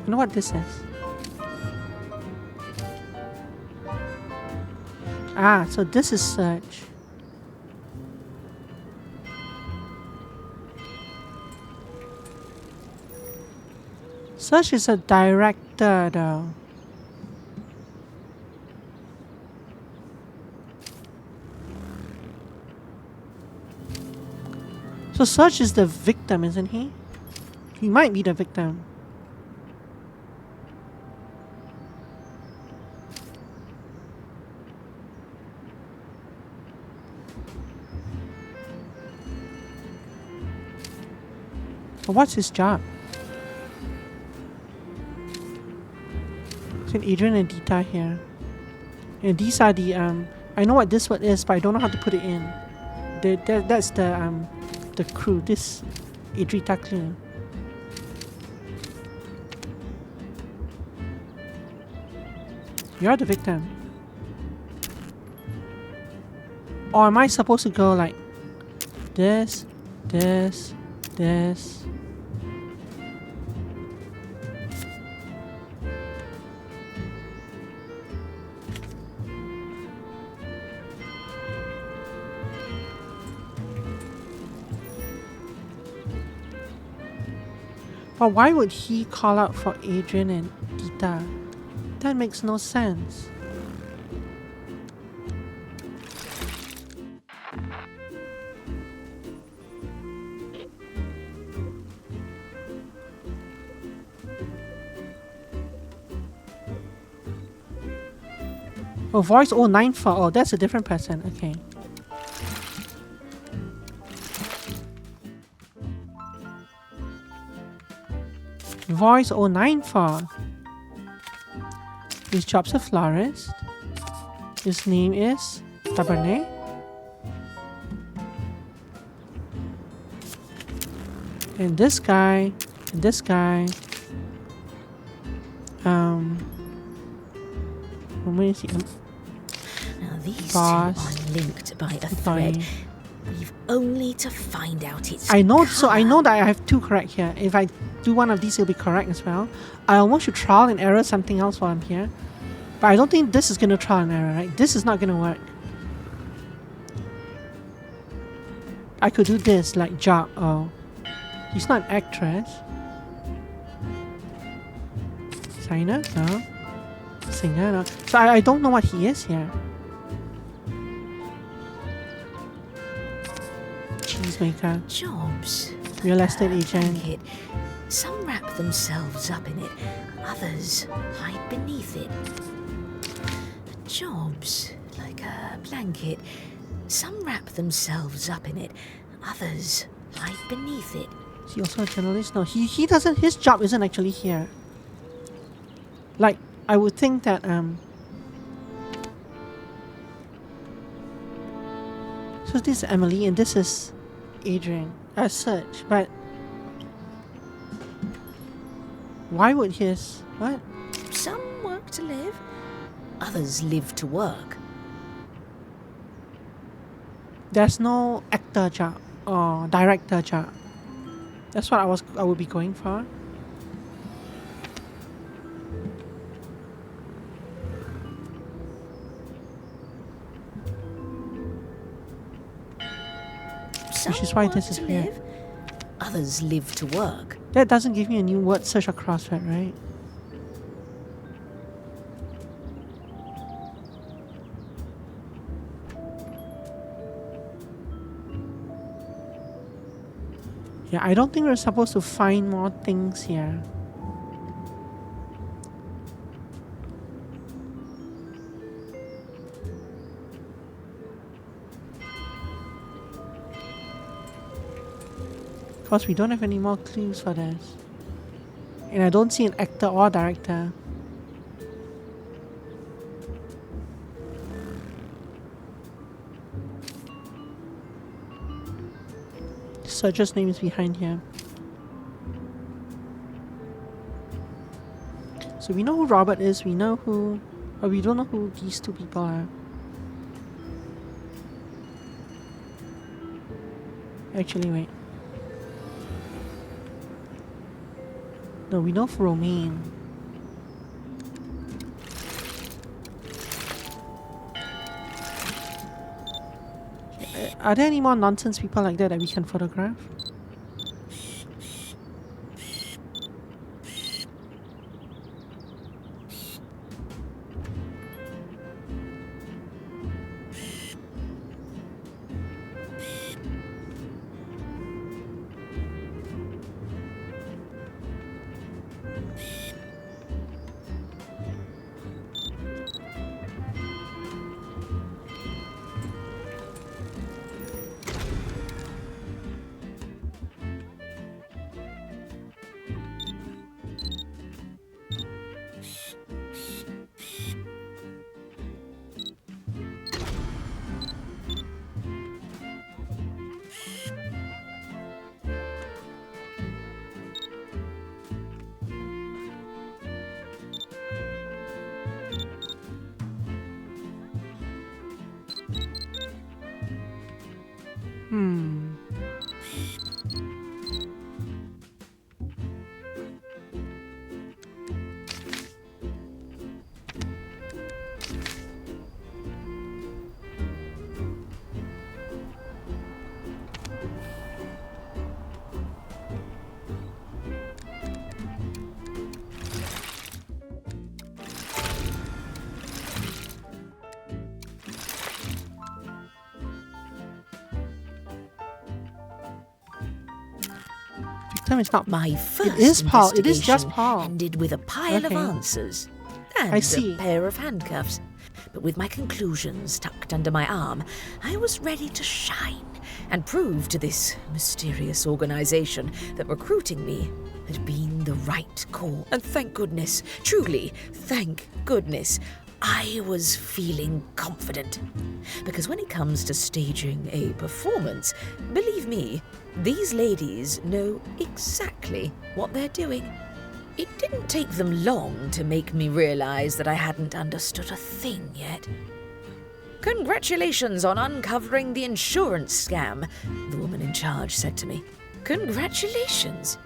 A: You know what this is? Ah, so this is search. Search is a director though. So Search is the victim, isn't he? He might be the victim. But what's his job? So Adrian and Dita here. And these are the I know what this word is, but I don't know how to put it in. That's the crew. This Idrita crew. You're the victim. Or am I supposed to go like this, this, this? But why would he call out for Adrian and Dita? That makes no sense. Oh, voice 094. Oh, that's a different person. Okay. Voice 094. His job's a florist. His name is Tabernet. And this guy, and this guy. Where is he?
B: Now these
A: Boss,
B: two are linked by a
A: employee.
B: thread. We've only to find out its
A: I know, so I
B: colour.
A: know that I have two correct here. If I do one of these, it'll be correct as well. I almost should trial and error something else while I'm here. But I don't think this is going to trial and error, right? This is not going to work. I could do this, like job. Oh. He's not an actress. Signer? No. Singer? No. So I don't know what he is here. Cheesemaker.
B: Jobs.
A: Real estate
B: like a
A: agent.
B: blanket. Some wrap themselves up in it, others hide beneath it. Jobs, like a blanket. Some wrap themselves up in it, others hide beneath it.
A: Is he also a journalist? No, he doesn't, his job isn't actually here. Like, I would think that, so this is Emily and this is Adrian. Search, but why would his, what?
B: Some work to live, others live to work.
A: There's no actor job or director job. That's what I would be going for. Which is why this is
B: to
A: weird.
B: live, others live to work.
A: That doesn't give me a new word search across that, right? Yeah, I don't think we're supposed to find more things here. Because we don't have any more clues for this. And I don't see an actor or director. Searcher's name is behind here. So we know who Robert is, we know who... But we don't know who these two people are. Actually, wait. No, we know for Romaine. Are there any more nonsense people like that we can photograph? Time it's not.
B: My first
A: It is Paul. It is just
B: investigation
A: Paul.
B: ended with a pile of
A: Okay.
B: answers and
A: I see.
B: a pair of handcuffs. But with my conclusions tucked under my arm, I was ready to shine and prove to this mysterious organization that recruiting me had been the right call. And thank goodness, truly, thank goodness, I was feeling confident. Because when it comes to staging a performance, believe me, these ladies know exactly what they're doing. It didn't take them long to make me realize that I hadn't understood a thing yet. "Congratulations on uncovering the insurance scam," the woman in charge said to me. "Congratulations!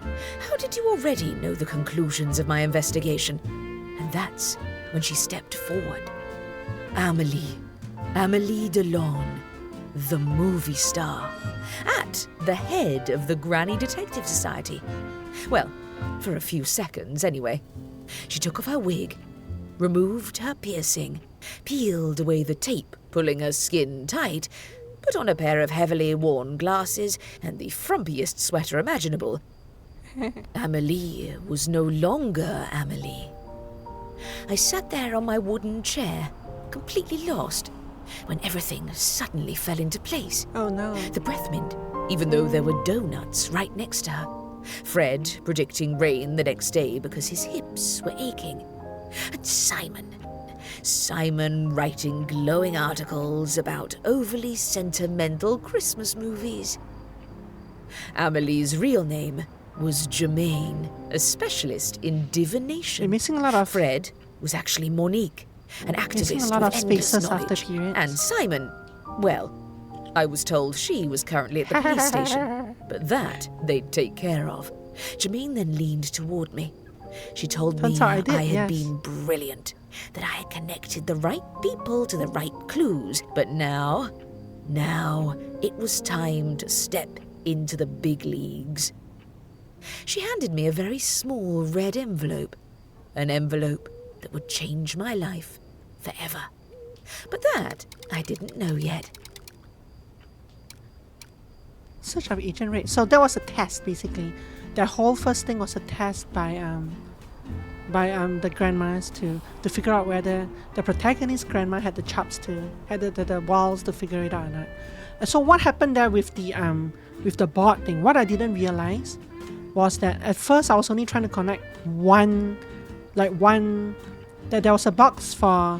B: How did you already know the conclusions of my investigation?" And that's when she stepped forward. Amélie Delon, the movie star, at the head of the Granny Detective Society. Well, for a few seconds anyway. She took off her wig, removed her piercing, peeled away the tape pulling her skin tight, put on a pair of heavily worn glasses and the frumpiest sweater imaginable. Amélie was no longer Amélie. I sat there on my wooden chair, completely lost, when everything suddenly fell into place.
A: Oh no.
B: The breath mint, even though there were donuts right next to her. Fred predicting rain the next day because his hips were aching. And Simon writing glowing articles about overly sentimental Christmas movies. Amélie's real name was Germaine, a specialist in divination.
A: You're missing a lot of...
B: Fred was actually Monique, an
A: Missing
B: activist
A: a lot
B: with
A: of
B: endless
A: spaces after
B: knowledge.
A: periods.
B: And Simon, well, I was told she was currently at the police station, but that they'd take care of. Germaine then leaned toward me. She told me
A: Turns out I did,
B: had
A: yes.
B: been brilliant, that I had connected the right people to the right clues, but now Now it was time to step into the big leagues. She handed me a very small red envelope, an envelope that would change my life forever. But that I didn't know yet.
A: Search of Agent Red. So that was a test, basically. The whole first thing was a test by the grandmas to figure out whether the protagonist's grandma had the chops to had the balls to figure it out or not. And so what happened there with the board thing? What I didn't realize was that at first I was only trying to connect that there was a box for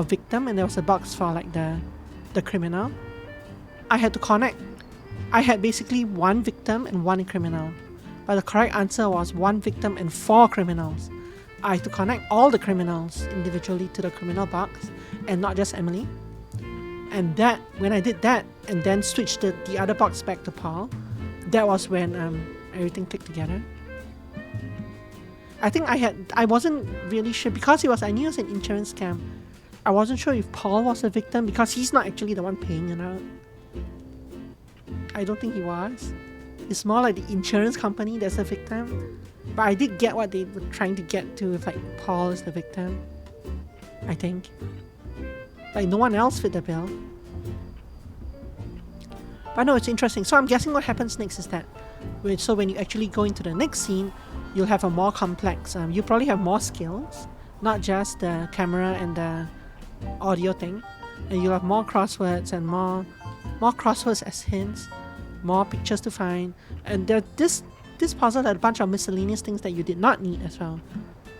A: victim and there was a box for like the criminal. I had basically one victim and one criminal, but the correct answer was one victim and 4 criminals. I had to connect all the criminals individually to the criminal box and not just Emily. And that, when I did that and then switched the other box back to Paul, that was when everything clicked together. I think I wasn't really sure because I knew it was an insurance scam. I wasn't sure if Paul was a victim because he's not actually the one paying it out. I don't think he was. It's more like the insurance company that's a victim. But I did get what they were trying to get to if like Paul is the victim. I think. Like no one else fit the bill. But no, it's interesting. So I'm guessing what happens next is that so when you actually go into the next scene, you'll have a more complex, you probably have more skills, not just the camera and the audio thing. And you'll have more crosswords and more crosswords as hints, more pictures to find. And this puzzle had a bunch of miscellaneous things that you did not need as well.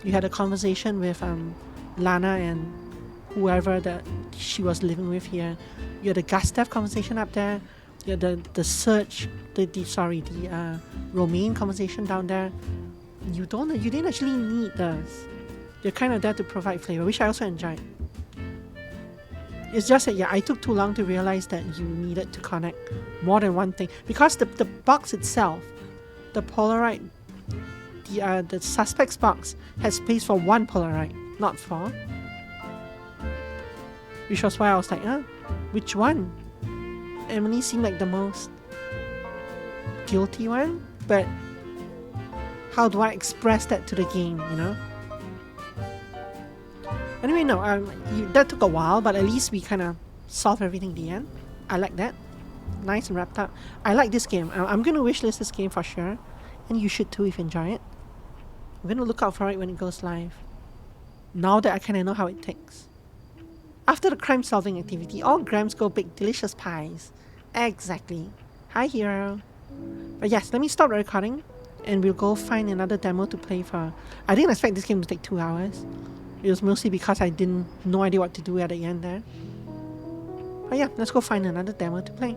A: You had a conversation with Lana and whoever that she was living with here. You had a Gustav conversation up there. You had the search, the Romaine conversation down there. You didn't actually need those. You're kind of there to provide flavor, which I also enjoyed. It's just that I took too long to realize that you needed to connect more than one thing because the box itself, the Polaroid, the suspect's box has space for 1 Polaroid, not 4. Which was why I was like, which one? Emily seemed like the most guilty one, but how do I express that to the game, you know? Anyway, no, that took a while, but at least we kind of solved everything in the end. I like that. Nice and wrapped up. I like this game. I'm going to wishlist this game for sure, and you should too if you enjoy it. I'm going to look out for it when it goes live. Now that I kind of know how it ticks. After the crime-solving activity, all Grams go bake delicious pies. Exactly. Hi, hero. But yes, let me stop the recording, and we'll go find another demo to play for. I didn't expect this game to take 2 hours. It was mostly because I didn't no idea what to do at the end there. But yeah, let's go find another demo to play.